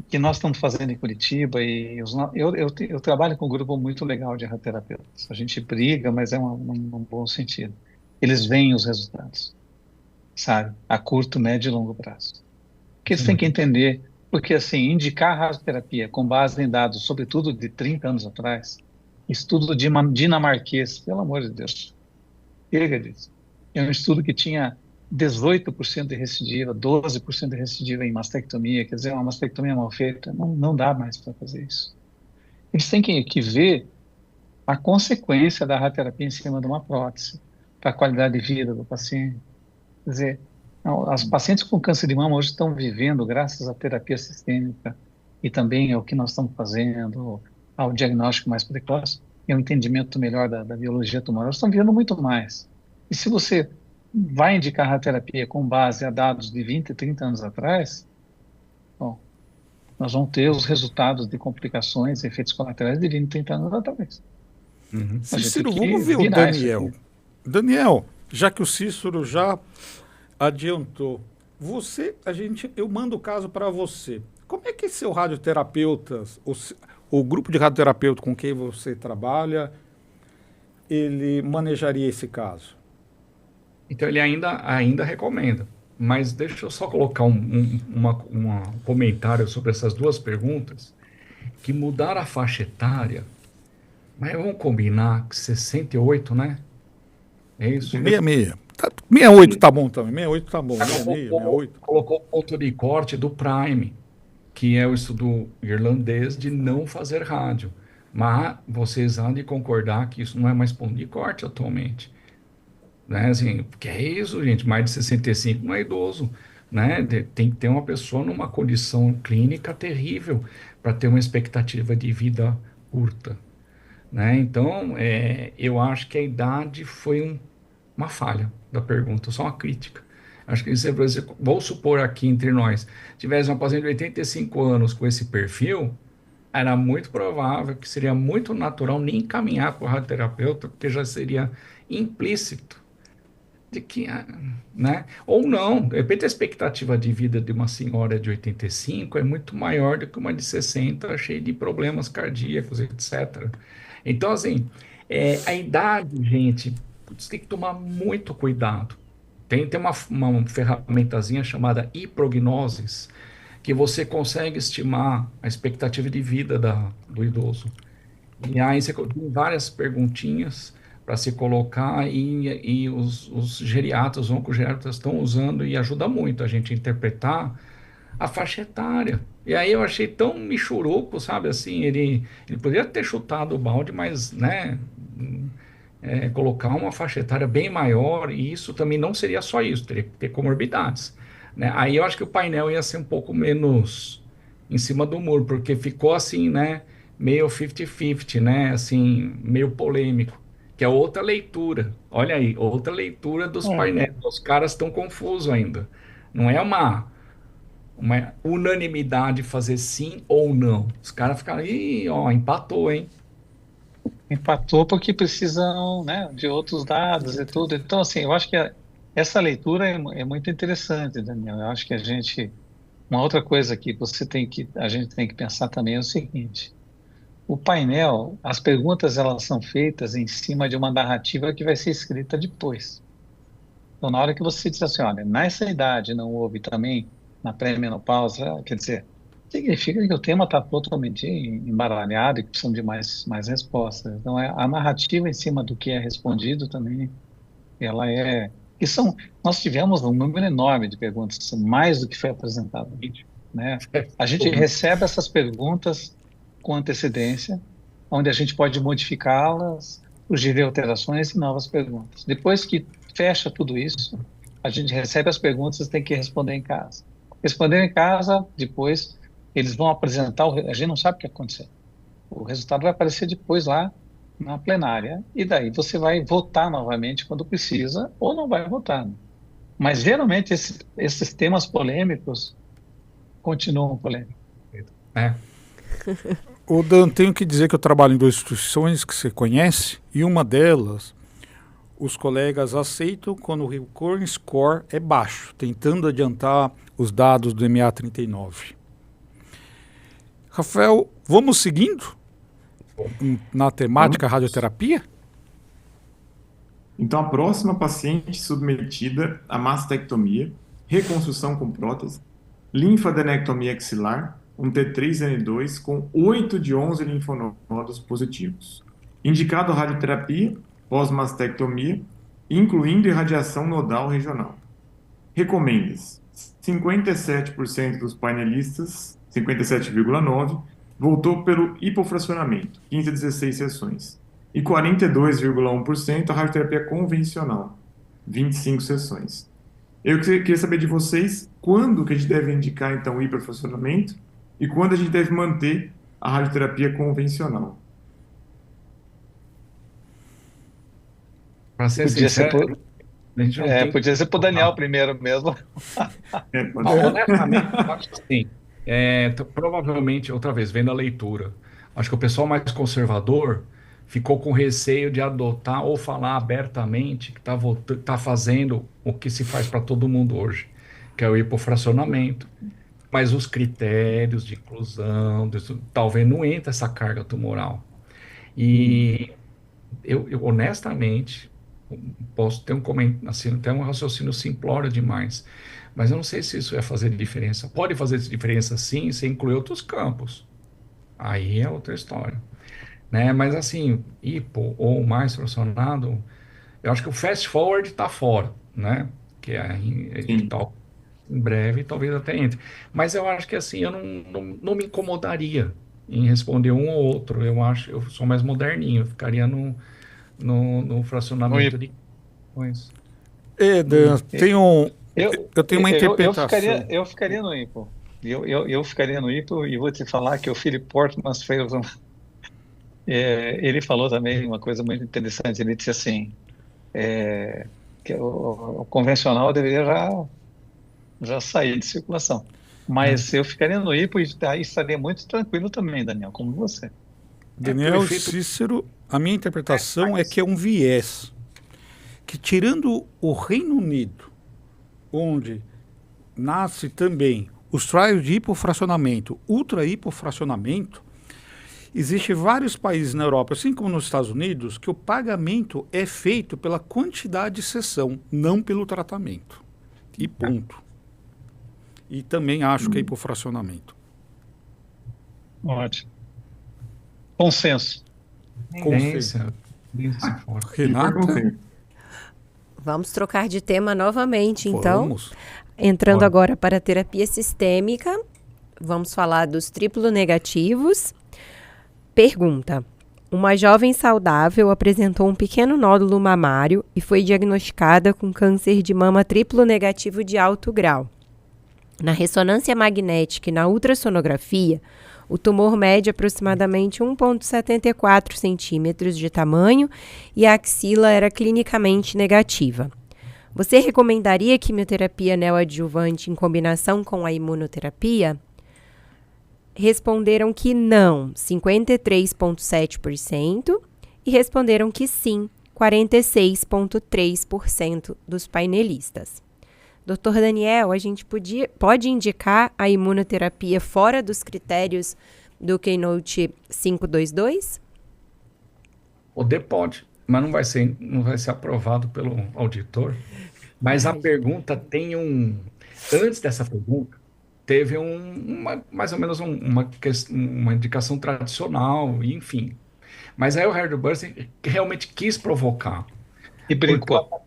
que nós estamos fazendo em Curitiba, e eu trabalho com um grupo muito legal de radioterapeutas. A gente briga, mas é um bom sentido. Eles veem os resultados, sabe? A curto, médio e longo prazo. Porque eles têm que entender, porque assim, indicar radioterapia com base em dados, sobretudo de 30 anos atrás, estudo dinamarquês, pelo amor de Deus, chega disso. É um estudo que tinha 18% de recidiva, 12% de recidiva em mastectomia, quer dizer, uma mastectomia mal feita, não dá mais para fazer isso. Eles têm que ver a consequência da radioterapia em cima de uma prótese, para a qualidade de vida do paciente. Quer dizer, as pacientes com câncer de mama hoje estão vivendo, graças à terapia sistêmica e também ao que nós estamos fazendo, ao diagnóstico mais precoce e ao entendimento melhor da biologia tumoral, estão vivendo muito mais. E se você vai indicar radioterapia com base a dados de 20, 30 anos atrás, bom, nós vamos ter os resultados de complicações, efeitos colaterais de 20, 30 anos atrás. Cícero, vamos ver o Daniel. Daniel, já que o Cícero já adiantou, eu mando o caso para você. Como é que seu radioterapeuta, o grupo de radioterapeuta com quem você trabalha, ele manejaria esse caso? Então, ele ainda recomenda. Mas deixa eu só colocar um comentário sobre essas duas perguntas, que mudar a faixa etária, mas vamos combinar que 68, né? É isso? 66. 68 tá bom também. 68 tá bom. 66, 68. Colocou o ponto de corte do Prime, que é o estudo irlandês de não fazer rádio. Mas vocês hão de concordar que isso não é mais ponto de corte atualmente. Né? Assim, porque é isso, gente, mais de 65 não é idoso. Né? Tem que ter uma pessoa numa condição clínica terrível para ter uma expectativa de vida curta. Né? Então, eu acho que a idade foi uma falha da pergunta, só uma crítica. Acho que vou supor aqui entre nós, tivesse uma paciente de 85 anos com esse perfil, era muito provável que seria muito natural nem encaminhar para o radioterapeuta, porque já seria implícito de que, né? Ou não, de repente a expectativa de vida de uma senhora de 85 é muito maior do que uma de 60, cheia de problemas cardíacos, etc. Então, assim, a idade, gente, você tem que tomar muito cuidado. Tem uma ferramentazinha chamada iprognosis, que você consegue estimar a expectativa de vida do idoso. E aí você tem várias perguntinhas para se colocar e os geriatras, os oncogeriatras estão usando e ajuda muito a gente a interpretar a faixa etária. E aí eu achei tão michuruco, sabe, assim, ele poderia ter chutado o balde, mas, né, colocar uma faixa etária bem maior, e isso também não seria só isso, teria que ter comorbidades, né? Aí eu acho que o painel ia ser um pouco menos em cima do muro, porque ficou assim, né, meio 50-50, né, assim, meio polêmico, que é outra leitura, olha aí, outra leitura dos painéis, os caras estão confusos ainda, não é uma unanimidade fazer sim ou não. Os caras ficaram, empatou, hein? Empatou porque precisam, né, de outros dados e tudo. Então, assim, eu acho que essa leitura é muito interessante, Daniel. Eu acho que uma outra coisa que a gente tem que pensar também é o seguinte: o painel, as perguntas, elas são feitas em cima de uma narrativa que vai ser escrita depois. Então, na hora que você diz assim, olha, nessa idade não houve também na pré-menopausa, quer dizer, significa que o tema está totalmente embaralhado e que precisam de mais respostas. Então, a narrativa em cima do que é respondido também, ela nós tivemos um número enorme de perguntas, mais do que foi apresentado, né? A gente recebe essas perguntas com antecedência, onde a gente pode modificá-las, sugerir alterações e novas perguntas. Depois que fecha tudo isso, a gente recebe as perguntas e tem que responder em casa. Responder em casa, depois eles vão apresentar, a gente não sabe o que aconteceu. O resultado vai aparecer depois lá na plenária, e daí você vai votar novamente quando precisa, ou não vai votar. Né? Mas geralmente esses temas polêmicos continuam polêmicos. O Dan, tenho que dizer que eu trabalho em duas instituições que você conhece, e uma delas, os colegas aceitam quando o recurrent score é baixo, tentando adiantar os dados do MA39. Rafael, vamos seguindo na temática radioterapia? Então, a próxima paciente submetida a mastectomia, reconstrução com prótese, linfadenectomia axilar, um T3N2 com 8 de 11 linfonodos positivos. Indicado radioterapia pós-mastectomia, incluindo irradiação nodal regional. Recomenda-se. 57% dos painelistas, 57,9%, voltou pelo hipofracionamento, 15 a 16 sessões. E 42,1% a radioterapia convencional, 25 sessões. Eu queria saber de vocês quando que a gente deve indicar, então, o hiperfracionamento e quando a gente deve manter a radioterapia convencional. Para ser Podia ser sincero, a gente não tem. podia ser pro Daniel primeiro mesmo. Pode ser. Honestamente, eu acho que sim. Provavelmente, outra vez, vendo a leitura, acho que o pessoal mais conservador ficou com receio de adotar ou falar abertamente que está fazendo o que se faz para todo mundo hoje, que é o hipofracionamento. Mas os critérios de inclusão, talvez não entre essa carga tumoral. E eu honestamente posso ter um comentário, assim, até um raciocínio simplório demais, mas eu não sei se isso vai fazer diferença. Pode fazer diferença sim, se incluir outros campos. Aí é outra história, né? Mas assim, hipo ou mais fracionado, eu acho que o fast forward está fora, né? Que é que Sim. tal em breve, talvez até entre. Mas eu acho que assim, eu não me incomodaria em responder um ou outro. Eu acho, eu sou mais moderninho, eu ficaria no No fracionamento hipo. de coisas. Dan, Eu, eu tenho uma interpretação. eu ficaria no hipo. Eu ficaria no hipo e vou te falar que o Philip Portman fez ele falou também uma coisa muito interessante. Ele disse assim, que o convencional deveria já sair de circulação. Mas eu ficaria no hipo e aí estaria muito tranquilo também, Daniel, como você. Por Daniel efeito. Cícero, a minha interpretação é que é um viés que, tirando o Reino Unido, onde nasce também os trials de hipofracionamento, ultra hipofracionamento, existem vários países na Europa, assim como nos Estados Unidos, que o pagamento é feito pela quantidade de sessão, não pelo tratamento. E ponto. E também acho que é hipofracionamento. Ótimo. Consenso. Tendência forte. Renata, Consenso. Vamos trocar de tema novamente, então. vamos. Entrando Bora. agora para a terapia sistêmica, vamos falar dos triplo negativos. Pergunta: uma jovem saudável apresentou um pequeno nódulo mamário e foi diagnosticada com câncer de mama triplo negativo de alto grau. Na ressonância magnética e na ultrassonografia, o tumor mede aproximadamente 1,74 centímetros de tamanho e a axila era clinicamente negativa. Você recomendaria quimioterapia neoadjuvante em combinação com a imunoterapia? Responderam que não, 53,7%, e responderam que sim, 46,3% dos painelistas. Dr. Daniel, a gente pode indicar a imunoterapia fora dos critérios do Keynote 522? Pode, mas não vai ser aprovado pelo auditor. Mas a pergunta tem antes dessa pergunta, teve mais ou menos uma indicação tradicional, enfim. Mas aí o Harry Burst realmente quis provocar. E brincou.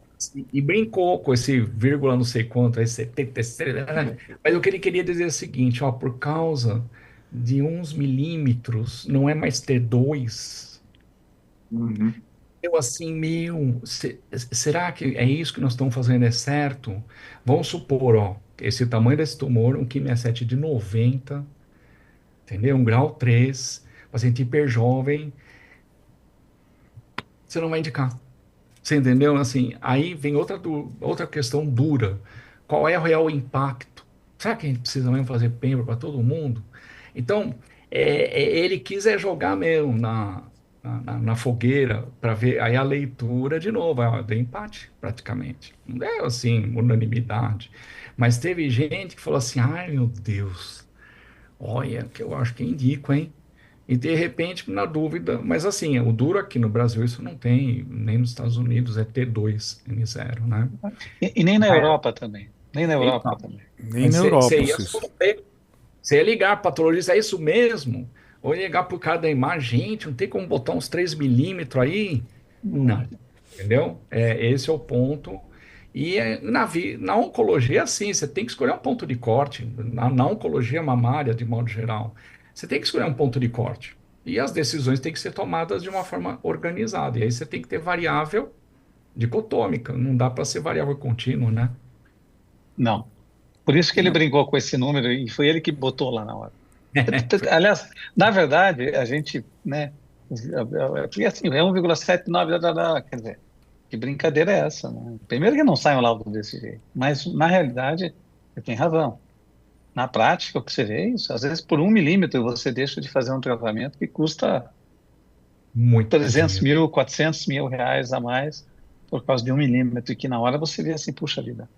E brincou com esse vírgula não sei quanto, aí 76, mas o que ele queria dizer é o seguinte, por causa de uns milímetros, não é mais T2. Uhum. Eu assim, será que é isso que nós estamos fazendo é certo? Vamos supor, esse tamanho desse tumor, um QIMI-7 de 90, entendeu? Um grau 3, paciente hiper jovem, você não vai indicar. Você entendeu? Assim, aí vem outra questão dura. Qual é o real impacto? Será que a gente precisa mesmo fazer pembro para todo mundo? Então, ele quis jogar mesmo na fogueira para ver aí a leitura de novo. Deu empate, praticamente. Não é assim, unanimidade. Mas teve gente que falou assim: ai meu Deus, olha, que eu acho que indico, hein? E de repente, na dúvida, mas assim, o duro aqui no Brasil, isso não tem, nem nos Estados Unidos, é T2N0, né? E nem na Europa também. Nem na Europa Então, também. Nem na Europa, Cícero. Você ia ligar para o patologista, é isso mesmo? Ou ia ligar para o cara da imagem, gente, não tem como botar uns 3 milímetros aí? Não, entendeu? Esse é o ponto. E na oncologia é assim, você tem que escolher um ponto de corte. Na oncologia mamária, de modo geral, você tem que escolher um ponto de corte. E as decisões têm que ser tomadas de uma forma organizada. E aí você tem que ter variável dicotômica, não dá para ser variável contínua, né? Não. Por isso que ele Não. brincou com esse número e foi ele que botou lá na hora. Aliás, na verdade, a gente, né, porque assim, é 1,79, quer dizer, que brincadeira é essa, né? Primeiro que não sai um laudo desse jeito, mas na realidade, você tem razão. Na prática, o que você vê é isso. Às vezes, por 1 milímetro, você deixa de fazer um tratamento que custa Muito 300 dinheiro. mil, 400 mil reais a mais por causa de 1 milímetro, e que na hora você vê assim, puxa vida,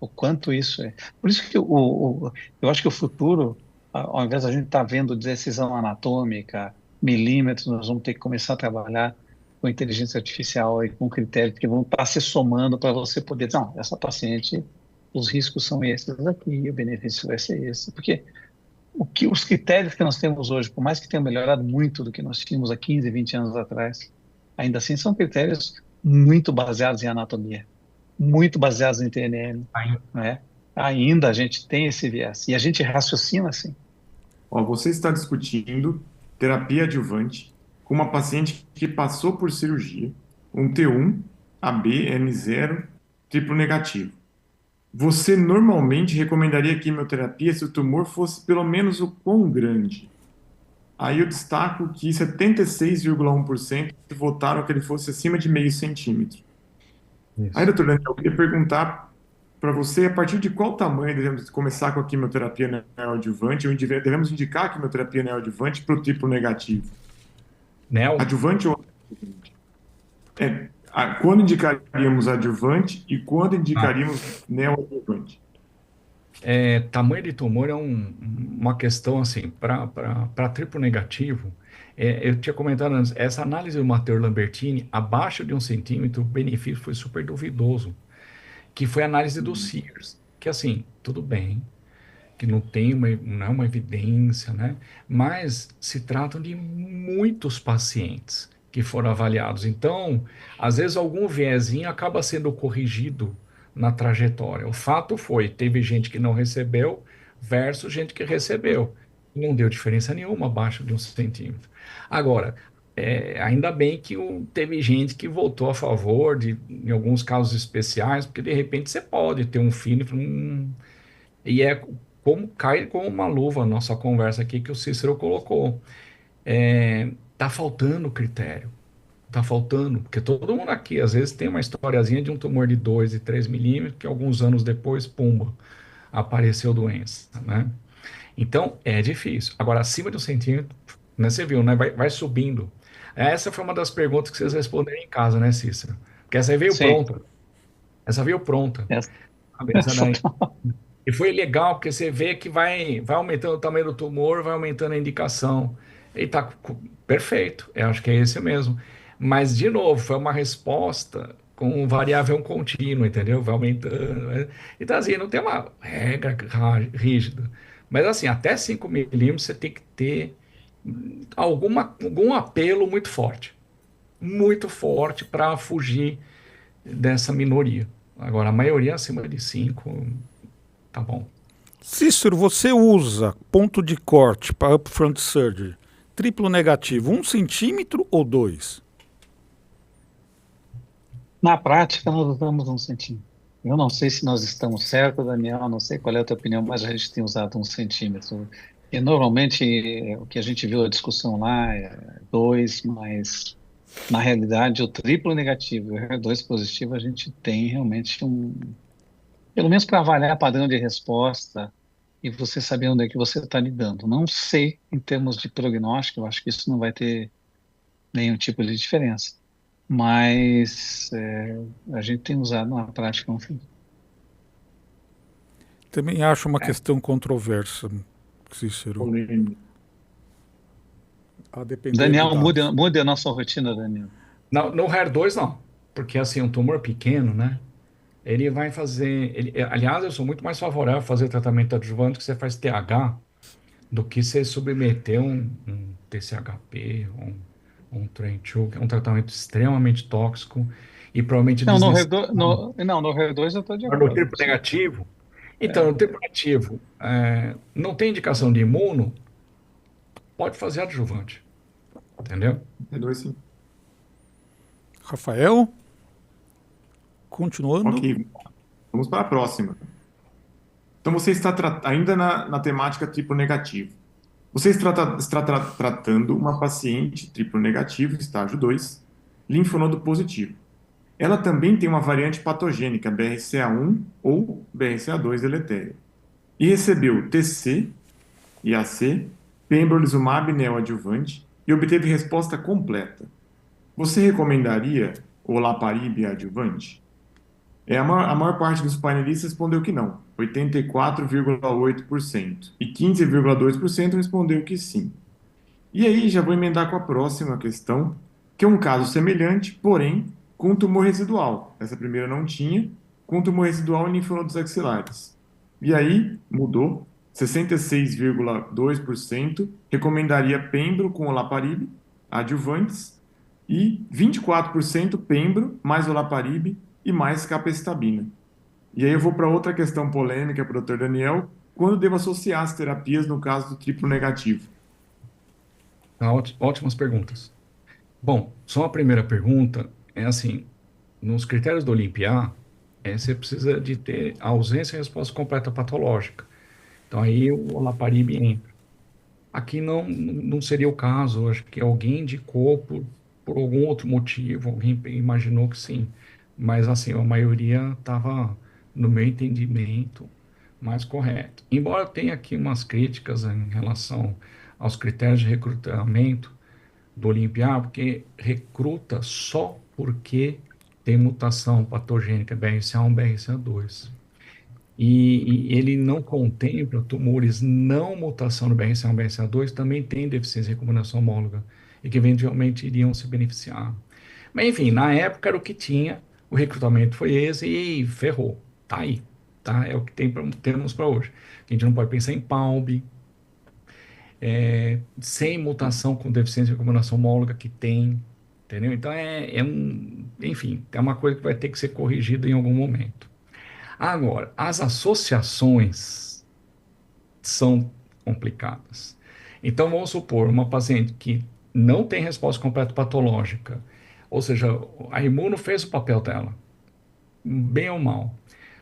o quanto isso é. Por isso que eu acho que o futuro, ao invés da gente estar vendo decisão anatômica, milímetros, nós vamos ter que começar a trabalhar com inteligência artificial e com critérios que vão estar se somando para você poder dizer, não, essa paciente, os riscos são esses aqui, o benefício vai ser esse. Porque os critérios que nós temos hoje, por mais que tenham melhorado muito do que nós tínhamos há 15, 20 anos atrás, ainda assim são critérios muito baseados em anatomia, muito baseados em TNM, Aí, né? Ainda a gente tem esse viés e a gente raciocina assim. Ó, você está discutindo terapia adjuvante com uma paciente que passou por cirurgia, um T1, AB, M0, triplo negativo. Você normalmente recomendaria quimioterapia se o tumor fosse pelo menos o quão grande? Aí eu destaco que 76,1% votaram que ele fosse acima de meio centímetro. Aí, isso. doutor Daniel, eu queria perguntar para você, a partir de qual tamanho devemos começar com a quimioterapia neoadjuvante ou devemos indicar a quimioterapia neoadjuvante para o triplo negativo? Neo, Adjuvante ou adjuvante? Quando indicaríamos adjuvante e quando ah, indicaríamos neoadjuvante? tamanho de tumor é uma questão assim, para triplo negativo, eu tinha comentado antes, essa análise do Matteo Lambertini, abaixo de 1 centímetro, o benefício foi super duvidoso, que foi a análise do Sears, que assim, tudo bem, que não é uma evidência, né? Mas se tratam de muitos pacientes que foram avaliados. Então, às vezes algum viezinho acaba sendo corrigido na trajetória. O fato foi, teve gente que não recebeu versus gente que recebeu. Não deu diferença nenhuma abaixo de 1 centímetro. Agora, ainda bem que teve gente que votou a favor em alguns casos especiais, porque de repente você pode ter um filho e como cai como uma luva a nossa conversa aqui que o Cícero colocou. Tá faltando critério. Tá faltando, porque todo mundo aqui, às vezes, tem uma historiazinha de um tumor de 2 e 3 milímetros, que alguns anos depois, pumba, apareceu doença, né? Então, é difícil. Agora, acima de 1 centímetro, né, você viu, né? Vai subindo. Essa foi uma das perguntas que vocês responderam em casa, né, Cícero? Porque essa aí veio Sim, pronta. Essa veio pronta. essa, Sabe? Essa essa daí. E foi legal, porque você vê que vai aumentando o tamanho do tumor, vai aumentando a indicação. E tá perfeito, eu acho que é esse mesmo. Mas, de novo, foi uma resposta com variável contínua, entendeu? Vai aumentando, né? Então, assim, não tem uma regra rígida. Mas, assim, até 5 milímetros você tem que ter algum apelo muito forte para fugir dessa minoria. Agora, a maioria acima de 5 tá bom. Cícero, você usa ponto de corte para upfront surgery triplo negativo 1 centímetro ou 2? na prática nós usamos 1 centímetro. Eu não sei se nós estamos certos, Daniel, não sei qual é a tua opinião, mas a gente tem usado 1 centímetro. E normalmente o que a gente viu a discussão lá é 2, mas na realidade o triplo negativo e o HER2 positivo a gente tem realmente pelo menos para avaliar padrão de resposta e você saber onde é que você está lidando. Não sei em termos de prognóstico, eu acho que isso não vai ter nenhum tipo de diferença. Mas a gente tem usado na prática um fim. Também acho uma questão controversa, Cícero, a depender de Daniel, dados. mude a nossa rotina, Daniel. No HER2 não, porque assim, um tumor pequeno, né? Ele vai fazer. Aliás, eu sou muito mais favorável a fazer tratamento adjuvante que você faz TH do que você submeter um TCHP, um TREN2, que é um tratamento extremamente tóxico. e provavelmente Não, desnecessário. no HER2 eu estou de Agora, no acordo. tripo negativo, então, no tripo negativo, não tem indicação de imuno, pode fazer adjuvante, entendeu? É dois, sim. Rafael, continuando. Ok, vamos para a próxima. Então, você está ainda na temática triplo negativo. Você está tratando uma paciente triplo negativo, estágio 2, linfonodo positivo. Ela também tem uma variante patogênica, BRCA1 ou BRCA2 deletéria. E recebeu TC e AC, pembrolizumab neoadjuvante e obteve resposta completa. Você recomendaria olaparib adjuvante? A maior parte dos painelistas respondeu que não, 84,8%, e 15,2% respondeu que sim. E aí já vou emendar com a próxima questão, que é um caso semelhante, porém com tumor residual. Essa primeira não tinha, com tumor residual em linfonodos axilares. E aí mudou, 66,2% recomendaria pembro com olaparib, adjuvantes, e 24% pembro mais olaparib e mais capecitabina. E aí eu vou para outra questão polêmica para o Dr. Daniel, quando devo associar as terapias no caso do triplo negativo? Tá, ótimas perguntas. Bom, só a primeira pergunta é assim, nos critérios do Olimpiá, você precisa de ter a ausência e resposta completa patológica. Então aí o olaparib entra. Aqui não seria o caso, eu acho que alguém indicou por algum outro motivo, alguém imaginou que sim. Mas assim, a maioria estava, no meu entendimento, mais correto. Embora eu tenha aqui umas críticas em relação aos critérios de recrutamento do Olimpiá, porque recruta só porque tem mutação patogênica BRCA1, BRCA2. E ele não contempla tumores não mutação no BRCA1, BRCA2, também tem deficiência de recombinação homóloga e que eventualmente iriam se beneficiar. Mas enfim, na época era o que tinha, o recrutamento foi esse e ferrou. Tá aí, tá? É o que temos para hoje. A gente não pode pensar em PALB, sem mutação com deficiência de recombinação homóloga que tem, entendeu? Então enfim, é uma coisa que vai ter que ser corrigida em algum momento. Agora, as associações são complicadas. Então, vamos supor uma paciente que não tem resposta completa patológica, ou seja, a imuno fez o papel dela, bem ou mal.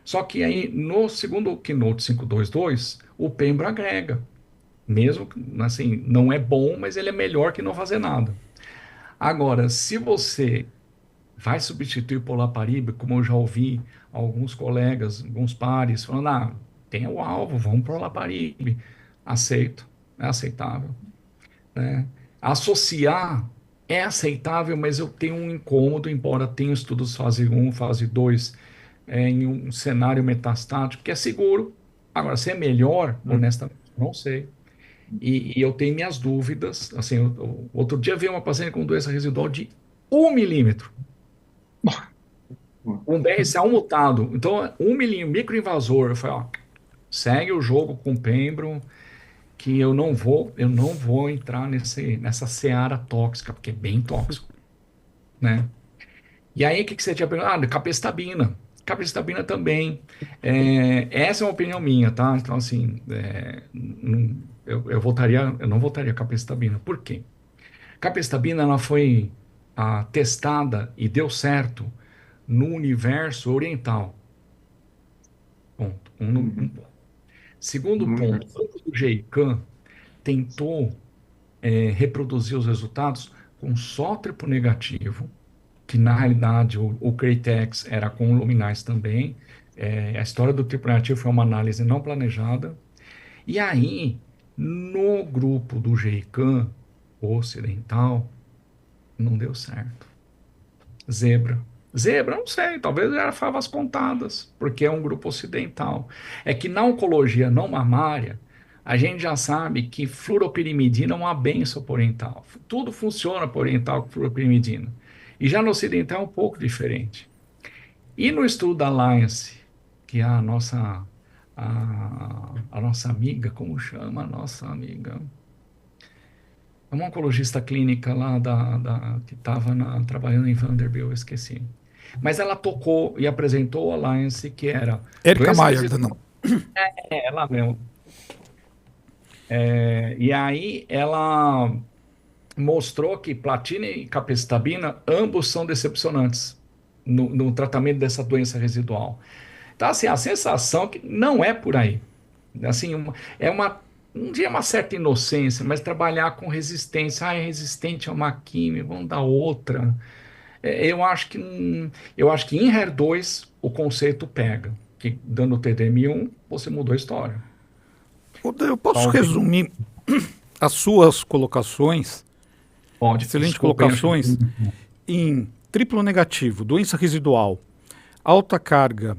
Só que aí, no segundo Keynote 522, o pembro agrega. Mesmo, assim, não é bom, mas ele é melhor que não fazer nada. Agora, se você vai substituir por olaparib, como eu já ouvi alguns colegas, alguns pares, falando, tem o alvo, vamos para o olaparib. Aceito, é aceitável. Né? Associar é aceitável, mas eu tenho um incômodo, embora tenha estudos fase 1, fase 2, em um cenário metastático, que é seguro. Agora, se é melhor, honestamente, não sei. E eu tenho minhas dúvidas. Assim, outro dia veio uma paciente com doença residual de 1 milímetro. Um BRCA1 mutado. Então, 1 milímetro, microinvasor. Eu falei, segue o jogo com pembro, que eu não vou entrar nessa seara tóxica, porque é bem tóxico, né? E aí, o que você tinha perguntado? Capecitabina. Capecitabina também. Essa é uma opinião minha, tá? Então, assim, eu não votaria capecitabina. Por quê? Capecitabina, ela foi testada e deu certo no universo oriental. Ponto. Um ponto. Segundo ponto, o GEICAM tentou reproduzir os resultados com só triplo negativo, que na realidade o Critex era com luminais também. A história do triplo negativo foi uma análise não planejada. E aí, no grupo do GEICAM ocidental, não deu certo. Zebra, não sei, talvez era favas contadas, porque é um grupo ocidental. É que na oncologia não mamária, a gente já sabe que fluoropirimidina é uma benção para oriental. Tudo funciona para oriental com fluoropirimidina. E já no ocidental é um pouco diferente. E no estudo da Alliance, que é a nossa amiga, como chama a nossa amiga? É uma oncologista clínica lá que estava trabalhando em Vanderbilt, eu esqueci. Mas ela tocou e apresentou o Alliance, que era Érica doença Maier, residual. não. Ela mesmo. E aí ela mostrou que platina e capecitabina, ambos são decepcionantes no tratamento dessa doença residual. Então, assim, a sensação é que não é por aí. Assim, não diria uma certa inocência, mas trabalhar com resistência. Ah, é resistente a uma química, vamos dar outra. Eu acho que em HER2 o conceito pega. Que dando TDM1, você mudou a história. Eu posso Talvez. resumir as suas colocações, Pode, excelentes desculpa, colocações, em triplo negativo, doença residual, alta carga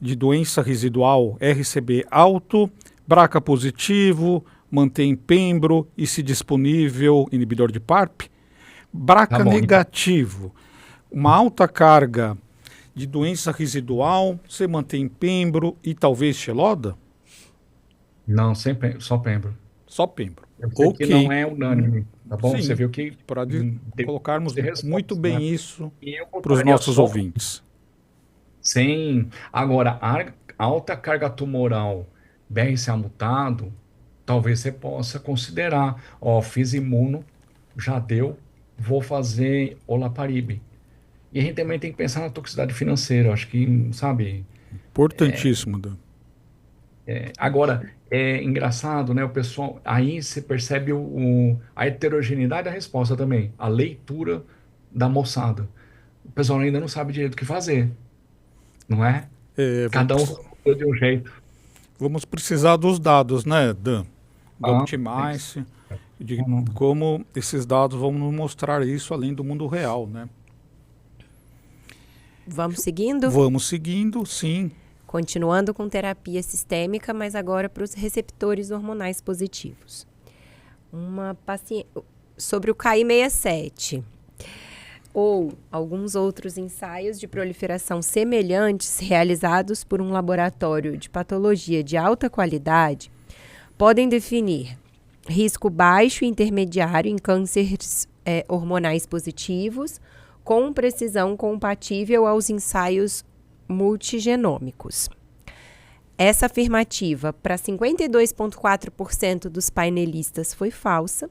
de doença residual, RCB alto, BRCA positivo, mantém pembro e, se disponível, inibidor de PARP. BRCA Tá bom. negativo, uma alta carga de doença residual, você mantém pembro e talvez xeloda? Não, só pembro. Só pembro. Eu sei que Ok. não é unânime, tá bom? Sim, Você viu que para tem colocarmos que ter resposta, muito bem né? isso E eu para os botaria nossos só ouvintes. Sim. Agora, alta carga tumoral, BRCA mutado, talvez você possa considerar. Ó, fiz imuno, já deu, vou fazer olaparib. E a gente também tem que pensar na toxicidade financeira. Acho que, sabe? Importantíssimo, Dan. Agora, é engraçado, né? O pessoal. Aí você percebe a heterogeneidade da resposta também, a leitura da moçada. O pessoal ainda não sabe direito o que fazer, não é? Cada um respondeu de um jeito. Vamos precisar dos dados, né, Dan? Do Ah, Optimize, de Não. como esses dados vão nos mostrar isso além do mundo real, né? Vamos seguindo? Vamos seguindo, sim. Continuando com terapia sistêmica, mas agora para os receptores hormonais positivos. Uma paciente sobre o KI67 ou alguns outros ensaios de proliferação semelhantes realizados por um laboratório de patologia de alta qualidade podem definir risco baixo e intermediário em cânceres hormonais positivos com precisão compatível aos ensaios multigenômicos. Essa afirmativa para 52,4% dos painelistas foi falsa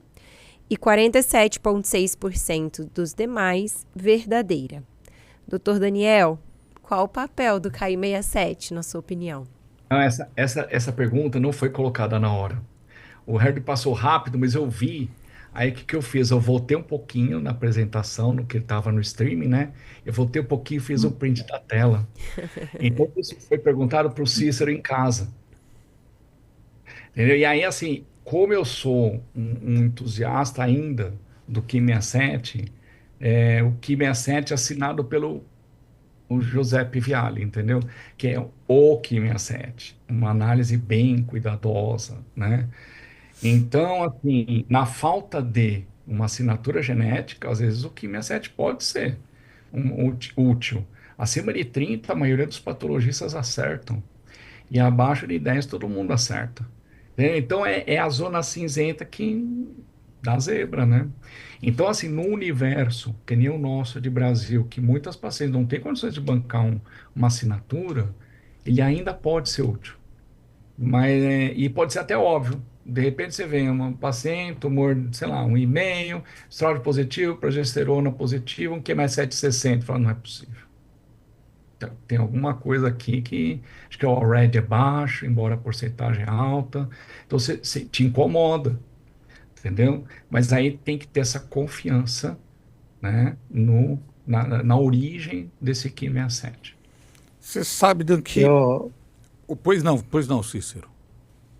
e 47,6% dos demais verdadeira. Dr. Daniel, qual o papel do KI67, na sua opinião? Não, essa pergunta não foi colocada na hora. O Harry passou rápido, mas eu vi. Aí o que eu fiz? Eu voltei um pouquinho na apresentação, no que estava no streaming, né? Eu voltei um pouquinho e fiz um print da tela. Então, isso foi perguntado para o Cícero em casa. Entendeu? E aí, assim, como eu sou um entusiasta ainda do Ki67, o Ki67 assinado pelo Giuseppe Viale, entendeu? Que é o Ki67, uma análise bem cuidadosa, né? Então, assim, na falta de uma assinatura genética, às vezes o Ki67 pode ser útil. Acima de 30, a maioria dos patologistas acertam. E abaixo de 10, todo mundo acerta. Então, é a zona cinzenta da zebra, né? Então, assim, no universo, que nem o nosso de Brasil, que muitas pacientes não têm condições de bancar uma assinatura, ele ainda pode ser útil. Mas, e pode ser até óbvio. De repente você vê uma paciente, tumor, sei lá, 1,5, estrógeno positivo, progesterona positiva, um QMS760. Fala, não é possível. Tem alguma coisa aqui que acho que o already é baixo, embora a porcentagem é alta. Então você te incomoda, entendeu? Mas aí tem que ter essa confiança, né, na origem desse Ki67. Você sabe, Dan, que... Pois não, Cícero.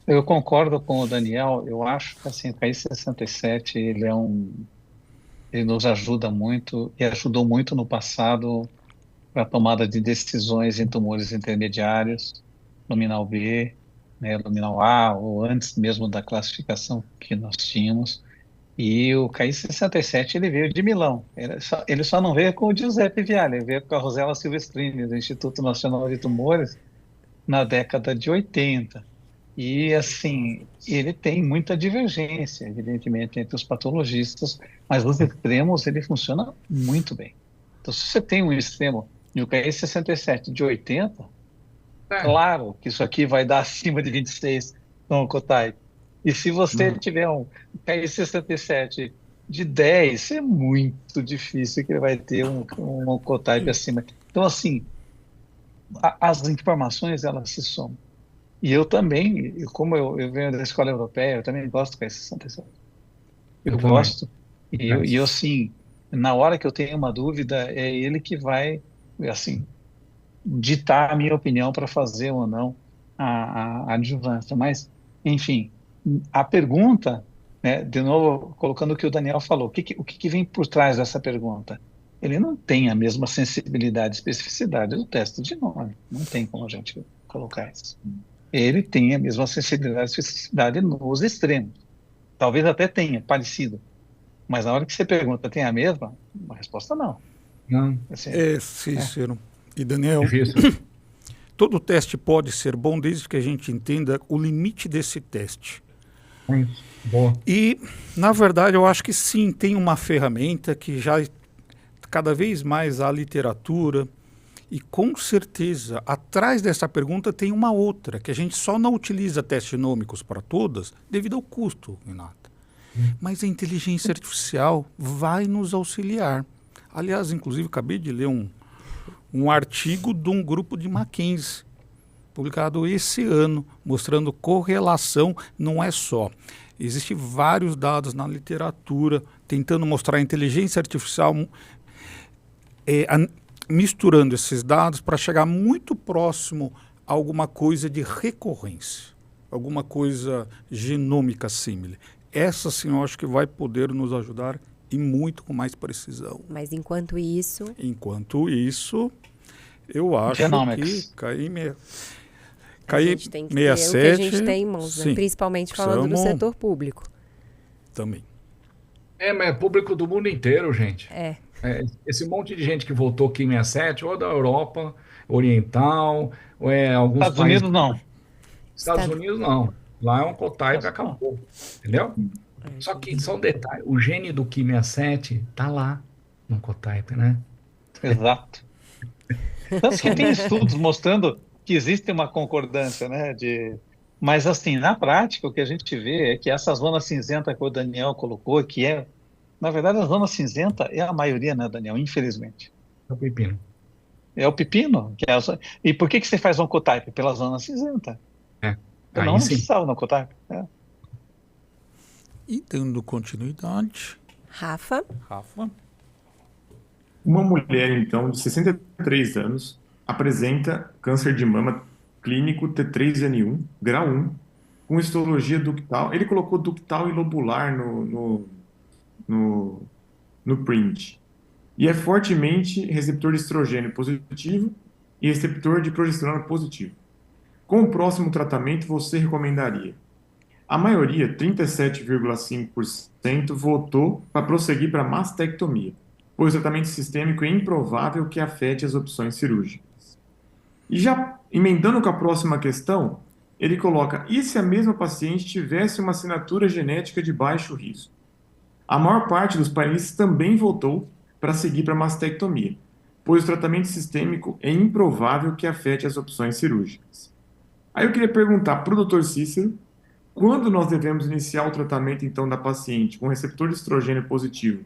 Eu concordo com o Daniel. Eu acho que assim, o KI67 ele nos ajuda muito e ajudou muito no passado para a tomada de decisões em tumores intermediários, luminal B, né, luminal A, ou antes mesmo da classificação que nós tínhamos. E o KI67 ele veio de Milão. Ele só não veio com o Giuseppe Viale, ele veio com a Rosella Silvestrini, do Instituto Nacional de Tumores, na década de 80. E, assim, ele tem muita divergência, evidentemente, entre os patologistas, mas nos extremos ele funciona muito bem. Então, se você tem um extremo e o KI 67 de 80, É, claro que isso aqui vai dar acima de 26 no Oncotype. E se você hum, tiver um KI 67 de 10, é muito difícil que ele vai ter um Oncotype acima. Então, assim, as informações, elas se somam. E eu também, como eu venho da escola europeia, eu também gosto do KI 67. eu Eu também. gosto. E É. eu, assim, na hora que eu tenho uma dúvida, é ele que vai, assim, ditar a minha opinião para fazer ou não a adjuvância. Mas, enfim, a pergunta, né, de novo, colocando o que o Daniel falou, o que que vem por trás dessa pergunta? Ele não tem a mesma sensibilidade e especificidade do teste de nome. Não tem como a gente colocar isso. Ele tem a mesma sensibilidade e especificidade nos extremos. Talvez até tenha, parecido. Mas na hora que você pergunta, tem a mesma? A resposta não. Não, Assim, é, Cícero e Daniel, difícil. todo teste pode ser bom desde que a gente entenda o limite desse teste. Boa. E, na verdade, eu acho que sim, tem uma ferramenta que já cada vez mais há literatura e com certeza atrás dessa pergunta tem uma outra, que a gente só não utiliza testes genômicos para todas devido ao custo, Renata. Mas a inteligência artificial vai nos auxiliar. Aliás, inclusive, acabei de ler um artigo de um grupo de Mackenzie, publicado esse ano, mostrando correlação, não é só. Existem vários dados na literatura tentando mostrar a inteligência artificial misturando esses dados para chegar muito próximo a alguma coisa de recorrência, alguma coisa genômica símile. Essa sim eu acho que vai poder nos ajudar e muito com mais precisão. Mas enquanto isso, Enquanto isso, eu acho que Genomics. a gente tem que ter o que a 67, gente tem em mãos, né? sim, Principalmente falando do precisamos setor público. também. Mas é público do mundo inteiro, gente. É. Esse monte de gente que votou Kim 67, ou da Europa Oriental, ou alguns Estados países. Unidos, não. Estados Unidos, não. Lá é um cotype e acabou. Entendeu? Só que, só um detalhe: o gene do Kim 67 tá lá no cotype, né? Exato. Tanto que tem estudos mostrando que existe uma concordância, né? Mas, assim, na prática, o que a gente vê é que essa zona cinzenta que o Daniel colocou, que é, na verdade, a zona cinzenta é a maioria, né, Daniel? Infelizmente. É o pepino. É o pepino. E por que você faz oncotype? Pela zona cinzenta. É. Senão Aí não sim. precisava no oncotype. E dando continuidade, Rafa, Rafa. Uma mulher, então, de 63 anos, apresenta câncer de mama clínico T3N1, grau 1, com histologia ductal. Ele colocou ductal e lobular no print. E é fortemente receptor de estrogênio positivo e receptor de progesterona positivo. Com o próximo tratamento, você recomendaria? A maioria, 37,5%, votou para prosseguir para mastectomia, pois o tratamento sistêmico é improvável que afete as opções cirúrgicas. E já emendando com a próxima questão, ele coloca: e se a mesma paciente tivesse uma assinatura genética de baixo risco? A maior parte dos painelistas também votou para seguir para mastectomia, pois o tratamento sistêmico é improvável que afete as opções cirúrgicas. Aí eu queria perguntar para o Dr. Cícero, quando nós devemos iniciar o tratamento, então, da paciente com receptor de estrogênio positivo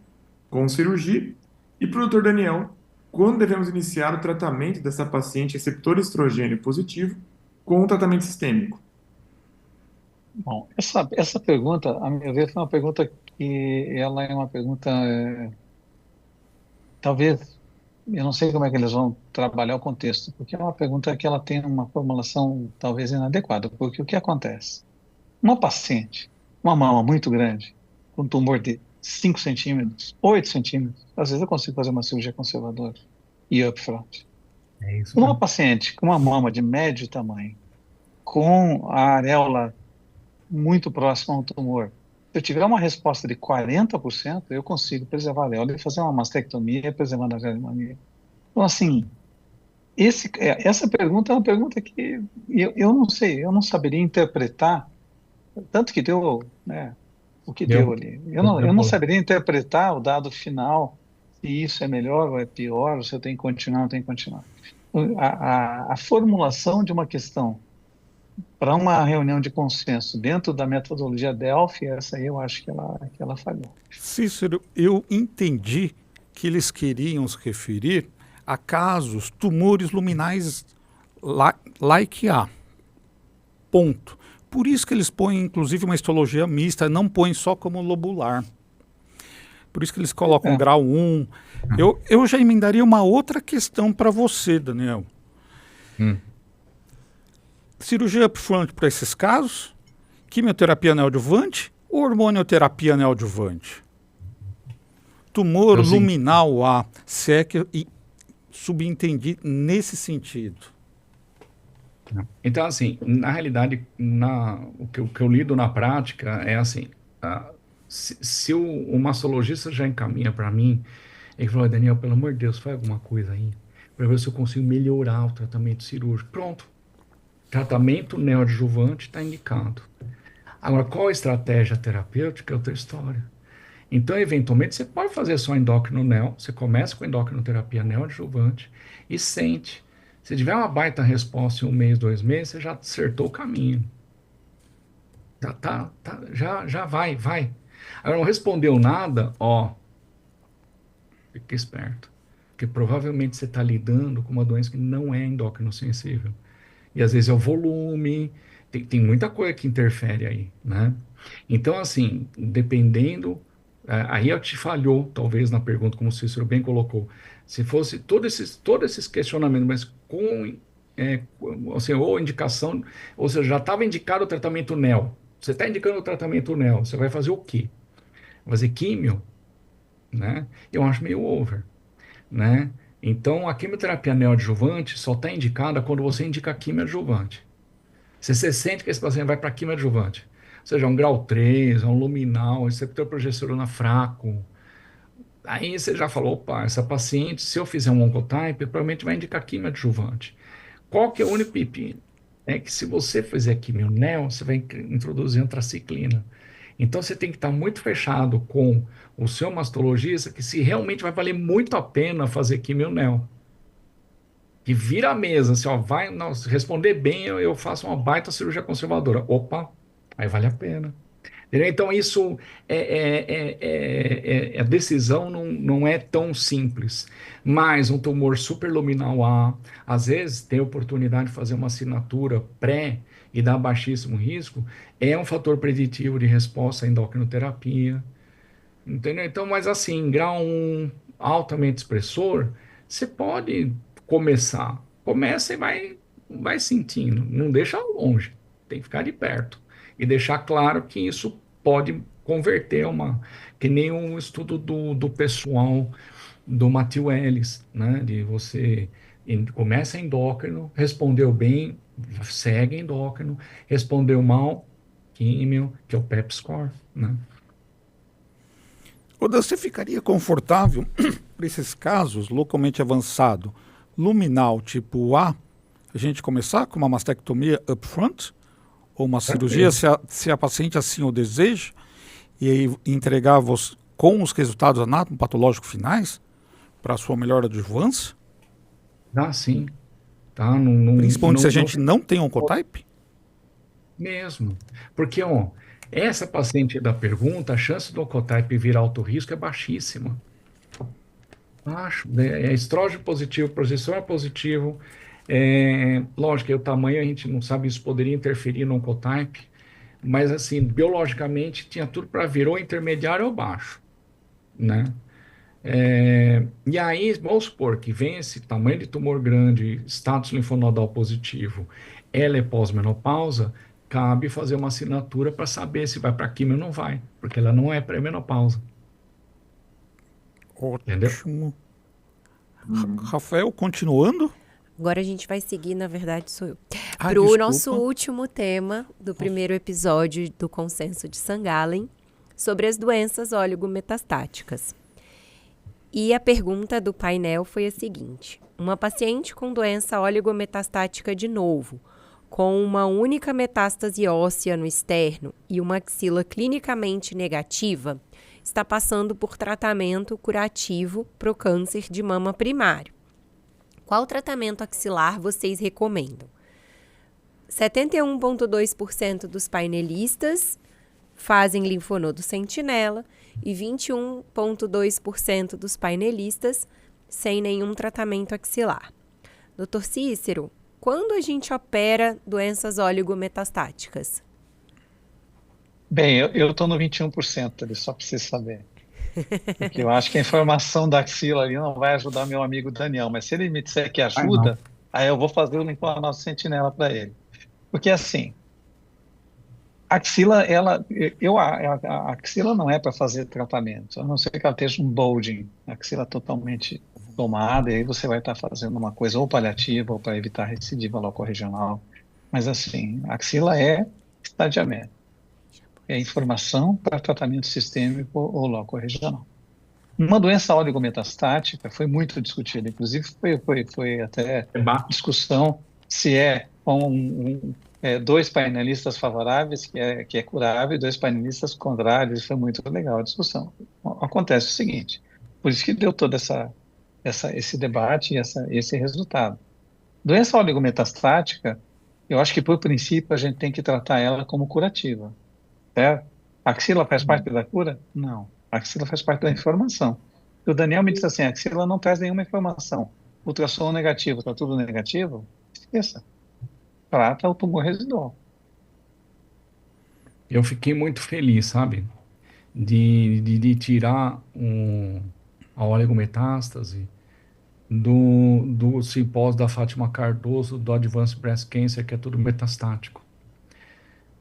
com cirurgia? E para o Dr. Daniel, quando devemos iniciar o tratamento dessa paciente receptor de estrogênio positivo com o tratamento sistêmico? Bom, essa pergunta, a meu ver, foi uma pergunta que ela é uma pergunta, talvez, eu não sei como é que eles vão trabalhar o contexto, porque é uma pergunta que ela tem uma formulação talvez inadequada, porque o que acontece? Uma paciente, uma mama muito grande, com um tumor de 5 centímetros, 8 centímetros, às vezes eu consigo fazer uma cirurgia conservadora e upfront. É isso Uma mesmo. paciente com uma mama de médio tamanho, com a areola muito próxima ao tumor, se eu tiver uma resposta de 40%, eu consigo preservar a areola e fazer uma mastectomia preservando a areola mamila. Então, assim, essa pergunta é uma pergunta que eu não sei, eu não saberia interpretar, tanto que deu, né, o que deu ali. Eu não saberia interpretar o dado final se isso é melhor ou é pior, ou se eu tenho que continuar ou não tenho que continuar. A formulação de uma questão para uma reunião de consenso dentro da metodologia Delphi, essa aí eu acho que ela falhou. Cícero, eu entendi que eles queriam se referir a casos, tumores luminais like A. Ponto. Por isso que eles põem, inclusive, uma histologia mista, não põem só como lobular. Por isso que eles colocam grau 1. Eu já emendaria uma outra questão para você, Daniel. Cirurgia upfront para esses casos? Quimioterapia neoadjuvante ou hormonioterapia neoadjuvante? Tumor luminal A, se é que subentendi nesse sentido. Então, assim, na realidade, o que eu lido na prática é assim, se o mastologista já encaminha para mim, ele falou, Daniel, pelo amor de Deus, faz alguma coisa aí, para ver se eu consigo melhorar o tratamento cirúrgico. Pronto. Tratamento neoadjuvante está indicado. Agora, qual a estratégia terapêutica é outra história. Então, eventualmente, você pode fazer só endócrino neo, você começa com endócrinoterapia neoadjuvante e sente. Se tiver uma baita resposta em 1 mês, 2 meses, você já acertou o caminho. Já vai. Agora, não respondeu nada, fica esperto. Porque provavelmente você está lidando com uma doença que não é endócrino sensível. E às vezes é o volume, tem muita coisa que interfere aí, né? Então, assim, dependendo, aí eu te falhou, talvez, na pergunta, como o Cícero bem colocou. Se fosse todos esses questionamentos, mas assim, ou indicação, ou seja, já estava indicado o tratamento NEO. Você está indicando o tratamento NEO, você vai fazer o quê? Vai fazer químio, né? Eu acho meio over, né? Então, a quimioterapia neoadjuvante só está indicada quando você indica a quimio adjuvante. Se você sente que esse paciente vai para quimio adjuvante, ou seja, um grau 3, um luminal, receptor progesterona fraco, aí você já falou, opa, essa paciente, se eu fizer um oncotype, provavelmente vai indicar quimio adjuvante. Qual que é o único pepino? É que se você fizer quimio neo, você vai introduzir antraciclina. Então você tem que estar muito fechado com o seu mastologista, que se realmente vai valer muito a pena fazer quimio neo. Que vira a mesa, assim, se responder bem, eu faço uma baita cirurgia conservadora. Opa, aí vale a pena. Entendeu? Então isso a decisão não é tão simples. Mas um tumor superluminal A, às vezes tem oportunidade de fazer uma assinatura pré e dar baixíssimo risco, é um fator preditivo de resposta à endocrinoterapia. Entendeu? Então, mas assim, grau 1, altamente expressor, você pode começar. Começa e vai sentindo. Não deixa longe. Tem que ficar de perto. E deixar claro que isso pode converter que nem um estudo do pessoal do Matthew Ellis, né? De você começa endócrino, respondeu bem, segue endócrino, respondeu mal, químio, que é o PEP score, né? Você ficaria confortável para esses casos localmente avançado, luminal tipo A, a gente começar com uma mastectomia upfront? Ou uma cirurgia, se a paciente assim o deseja, e aí entregar com os resultados anatomopatológicos finais para a sua melhor adjuvância? Sim. Tá? Principalmente se a gente não tem oncotype? Mesmo. Porque, essa paciente da pergunta, a chance do oncotype vir alto risco é baixíssima. É estrógeno positivo, progesterona positivo. Lógico que o tamanho a gente não sabe, isso poderia interferir no oncotype, mas assim, biologicamente tinha tudo para vir ou intermediário ou baixo, né? E aí, vamos supor que vem esse tamanho de tumor grande, status linfonodal positivo, ela é pós-menopausa, cabe fazer uma assinatura para saber se vai para quimio ou não vai, porque ela não é pré-menopausa. Ótimo. Rafael, continuando? Agora a gente vai seguir, na verdade, sou eu, para o nosso último tema do primeiro episódio do Consenso de St. Gallen, sobre as doenças oligometastáticas. E a pergunta do painel foi a seguinte: uma paciente com doença oligometastática de novo, com uma única metástase óssea no externo e uma axila clinicamente negativa, está passando por tratamento curativo para o câncer de mama primário. Qual tratamento axilar vocês recomendam? 71,2% dos painelistas fazem linfonodo sentinela e 21,2% dos painelistas sem nenhum tratamento axilar. Dr. Cícero, quando a gente opera doenças oligometastáticas? Bem, eu estou no 21% ali, só para você saber. Porque eu acho que a informação da axila ali não vai ajudar meu amigo Daniel, mas se ele me disser que ajuda, aí eu vou fazer o linfonodo sentinela para ele. Porque assim, a axila, a axila não é para fazer tratamento, a não ser que ela esteja um bulging, a axila totalmente tomada, e aí você vai estar fazendo uma coisa ou paliativa ou para evitar recidiva locorregional. Mas assim, a axila é estadiamento. É informação para tratamento sistêmico ou locorregional. Uma doença oligometastática foi muito discutida, inclusive foi até discussão se é dois painelistas favoráveis, que é curável, e dois painelistas contrários, foi muito legal a discussão. Acontece o seguinte, por isso que deu todo esse debate e esse resultado. Doença oligometastática, eu acho que por princípio a gente tem que tratar ela como curativa. Certo? A axila faz parte da cura? Não. A axila faz parte da informação. O Daniel me disse assim, a axila não traz nenhuma informação. Ultrassom negativo, está tudo negativo? Esqueça. Trata o tumor residual. Eu fiquei muito feliz, sabe? De tirar a oligometástase do simpósio da Fátima Cardoso, do Advanced Breast Cancer, que é tudo metastático.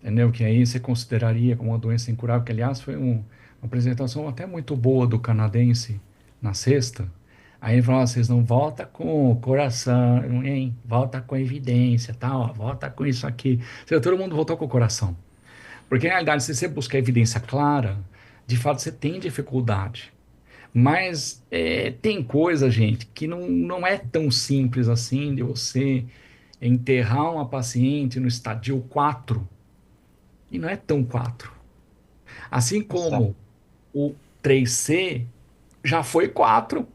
Entendeu? Que aí você consideraria como uma doença incurável, que aliás foi uma apresentação até muito boa do canadense na sexta. Aí ele falou, vocês não voltam com o coração, hein? Volta com a evidência, tal, volta com isso aqui. Todo mundo voltou com o coração. Porque na realidade, se você buscar evidência clara, de fato você tem dificuldade. Mas tem coisa, gente, que não é tão simples assim de você enterrar uma paciente no estadio 4. E não é tão 4. Assim como o 3C já foi 4,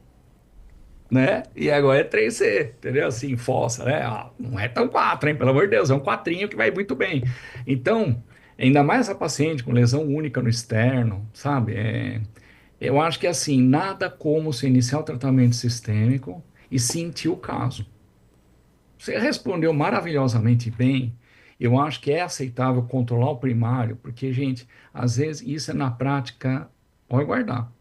né? E agora é 3C, entendeu? Assim, fossa, né? Não é tão 4, hein? Pelo amor de Deus, é um 4 que vai muito bem. Então, ainda mais essa paciente com lesão única no externo, sabe? Eu acho que assim, nada como se iniciar o tratamento sistêmico e sentir o caso. Você respondeu maravilhosamente bem. Eu acho que é aceitável controlar o primário, porque, gente, às vezes isso é na prática, pode guardar.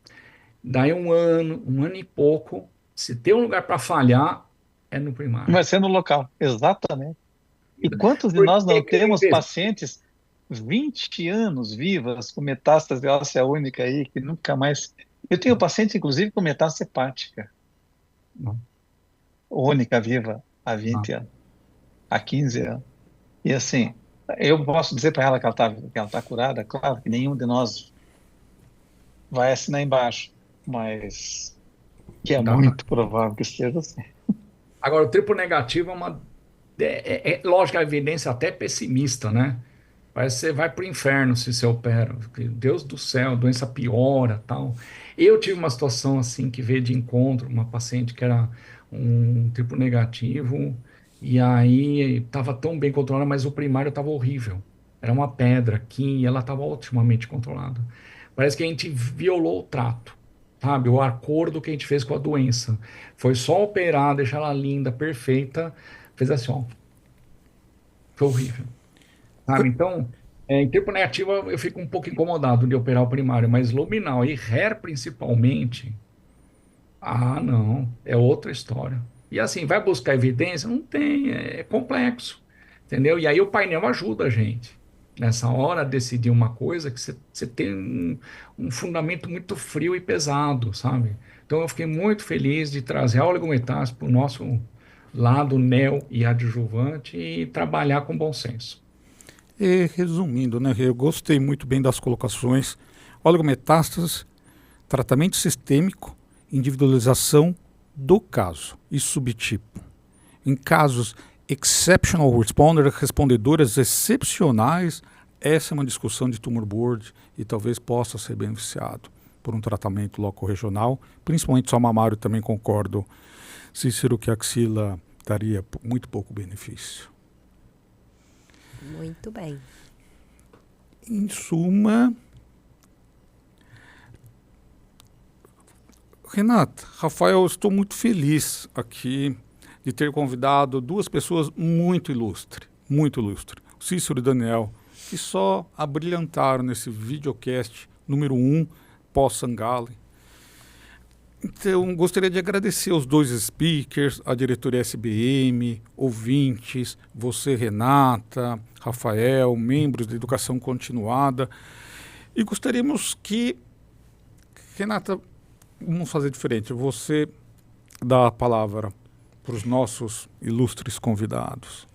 Daí um ano e pouco, se tem um lugar para falhar, é no primário. Vai ser no local, exatamente. E quantos de nós não temos pacientes 20 anos vivas com metástase óssea única aí, que nunca mais... Eu tenho paciente, inclusive, com metástase hepática. Única viva há 20 anos, há 15 anos. E assim, eu posso dizer para ela que ela tá curada, claro que nenhum de nós vai assinar embaixo, mas que é muito provável que esteja assim. Agora, o triplo negativo lógico, a evidência até pessimista, né? Parece que você vai para o inferno se você opera. Deus do céu, a doença piora, tal. Eu tive uma situação assim que veio de encontro, uma paciente que era um triplo negativo, e aí estava tão bem controlada, mas o primário estava horrível. Era uma pedra aqui e ela estava otimamente controlada. Parece que a gente violou o trato, sabe? O acordo que a gente fez com a doença. Foi só operar, deixar ela linda, perfeita. Fez assim, ó. Foi horrível. Sabe? Então, em triplo negativo eu fico um pouco incomodado de operar o primário, mas luminal e HER principalmente, não, é outra história. E assim, vai buscar evidência? Não tem, é complexo, entendeu? E aí o painel ajuda a gente, nessa hora, a decidir uma coisa que você tem um fundamento muito frio e pesado, sabe? Então eu fiquei muito feliz de trazer a oligometástase para o nosso lado neo e adjuvante e trabalhar com bom senso. E, resumindo, né, eu gostei muito bem das colocações. Oligometástase, tratamento sistêmico, individualização do caso e subtipo. Em casos exceptional responder, respondedoras excepcionais, essa é uma discussão de tumor board e talvez possa ser beneficiado. por um tratamento locorregional, principalmente só mamário, também concordo, Cícero, que a axila daria muito pouco benefício. Muito bem. Em suma, Renata, Rafael, eu estou muito feliz aqui de ter convidado duas pessoas muito ilustres, o Cícero e Daniel, que só abrilhantaram nesse videocast número 1, pós-Sangalli. Então, gostaria de agradecer aos dois speakers, a diretoria SBM, ouvintes, você, Renata, Rafael, membros da Educação Continuada. E gostaríamos que, Renata, vamos fazer diferente, você dá a palavra para os nossos ilustres convidados.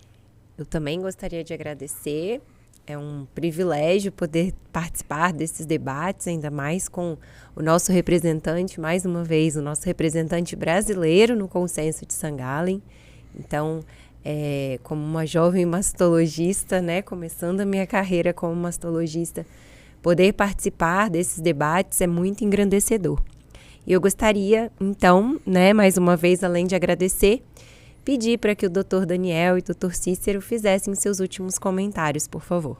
Eu também gostaria de agradecer. É um privilégio poder participar desses debates, ainda mais com o nosso representante, mais uma vez, o nosso representante brasileiro no Consenso de Sangalli. Então, como uma jovem mastologista, né, começando a minha carreira como mastologista, poder participar desses debates é muito engrandecedor. E eu gostaria, então, né, mais uma vez, além de agradecer, pedir para que o Dr. Daniel e o Dr. Cícero fizessem seus últimos comentários, por favor.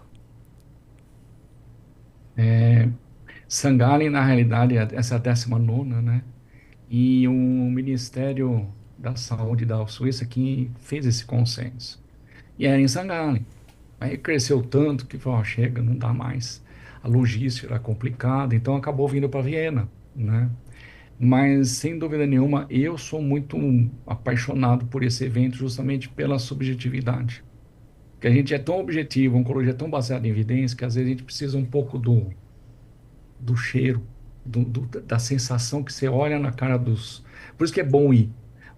Sangalli, na realidade, essa é a 19ª, né? E o Ministério da Saúde da Suíça que fez esse consenso. E era em Sangalli. Aí cresceu tanto que falou, chega, não dá mais. A logística era complicada, então acabou vindo para Viena, né? Mas, sem dúvida nenhuma, eu sou muito apaixonado por esse evento justamente pela subjetividade. Porque a gente é tão objetivo, a oncologia é tão baseada em evidência, que às vezes a gente precisa um pouco do cheiro, da sensação que você olha na cara dos... Por isso que é bom ir,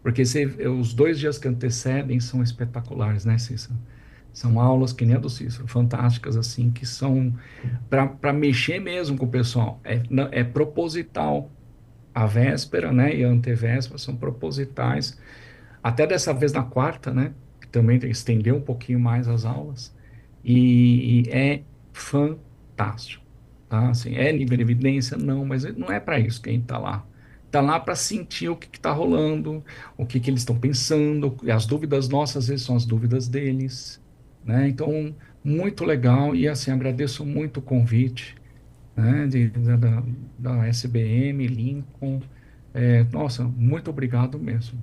porque os 2 dias que antecedem são espetaculares, né, Cícero? São aulas, que nem a do Cícero, fantásticas, assim, que são para mexer mesmo com o pessoal. É proposital. A véspera, né, e a antevéspera são propositais. Até dessa vez na quarta, né, que também estendeu um pouquinho mais as aulas. E é fantástico, tá? Assim, é nível de evidência? Não, mas não é para isso que a gente está lá. Está lá para sentir o que está rolando, o que eles estão pensando, e as dúvidas nossas, às vezes, são as dúvidas deles, né? Então, muito legal, e assim, agradeço muito o convite, né, da SBM, Lincoln. Nossa, muito obrigado mesmo.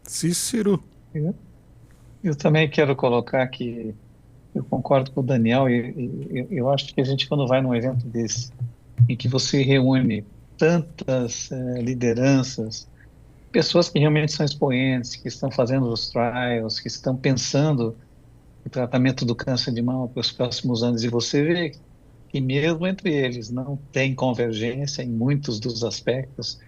Cícero. Eu também quero colocar que eu concordo com o Daniel e eu acho que a gente, quando vai num evento desse, em que você reúne tantas lideranças, pessoas que realmente são expoentes, que estão fazendo os trials, que estão pensando o tratamento do câncer de mama para os próximos anos, e você vê que mesmo entre eles não tem convergência em muitos dos aspectos,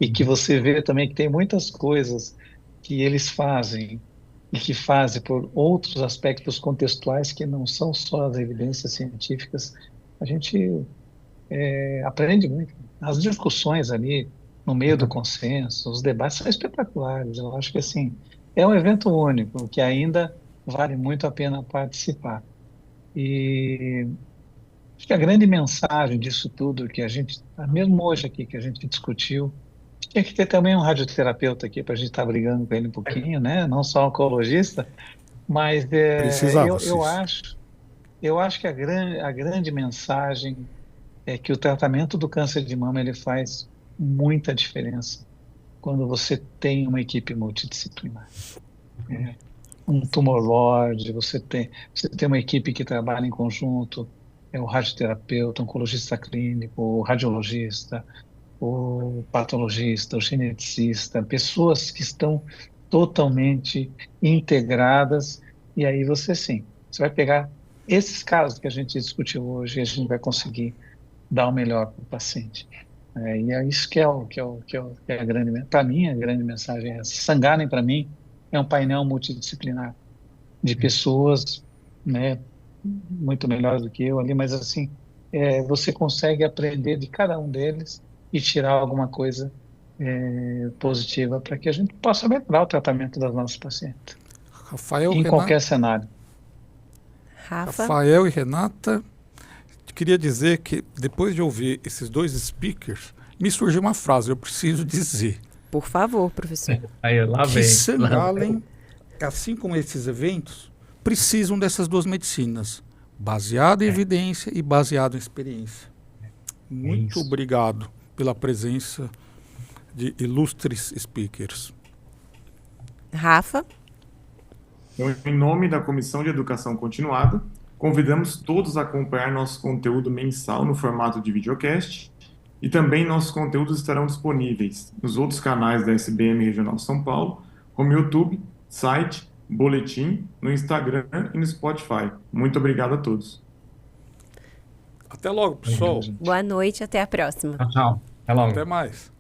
e que você vê também que tem muitas coisas que eles fazem e que fazem por outros aspectos contextuais que não são só as evidências científicas, a gente aprende muito. As discussões ali no meio do consenso, os debates são espetaculares. Eu acho que assim é um evento único que ainda vale muito a pena participar. E acho que a grande mensagem disso tudo que a gente, mesmo hoje aqui que a gente discutiu, tinha que ter também um radioterapeuta aqui para a gente estar brigando com ele um pouquinho, né? Não só um oncologista, mas eu acho que a grande mensagem é que o tratamento do câncer de mama ele faz muita diferença quando você tem uma equipe multidisciplinar. Um tumor board, você tem uma equipe que trabalha em conjunto, o radioterapeuta, o oncologista clínico, o radiologista, o patologista, o geneticista, pessoas que estão totalmente integradas, e aí você vai pegar esses casos que a gente discutiu hoje e a gente vai conseguir dar o melhor para o paciente. E é isso que é a grande, para mim, a grande mensagem é essa. Sangalli, para mim, é um painel multidisciplinar de pessoas, né, muito melhores do que eu ali, mas assim, você consegue aprender de cada um deles e tirar alguma coisa positiva para que a gente possa melhorar o tratamento das nossas pacientes. Rafael, em qualquer cenário. Rafael e Renata, queria dizer que, depois de ouvir esses dois speakers, me surgiu uma frase, eu preciso dizer. Por favor, professor. Aí, lá Que vem. St. Lá vem. Gallen, assim como esses eventos, precisam dessas duas medicinas, baseado em evidência e baseado em experiência. Muito isso. obrigado pela presença de ilustres speakers. Rafa? Então, em nome da Comissão de Educação Continuada, convidamos todos a acompanhar nosso conteúdo mensal no formato de videocast e também nossos conteúdos estarão disponíveis nos outros canais da SBM Regional São Paulo, como YouTube, site, boletim, no Instagram e no Spotify. Muito obrigado a todos. Até logo, pessoal. Boa noite, até a próxima. Tchau, tchau. Até logo. Até mais.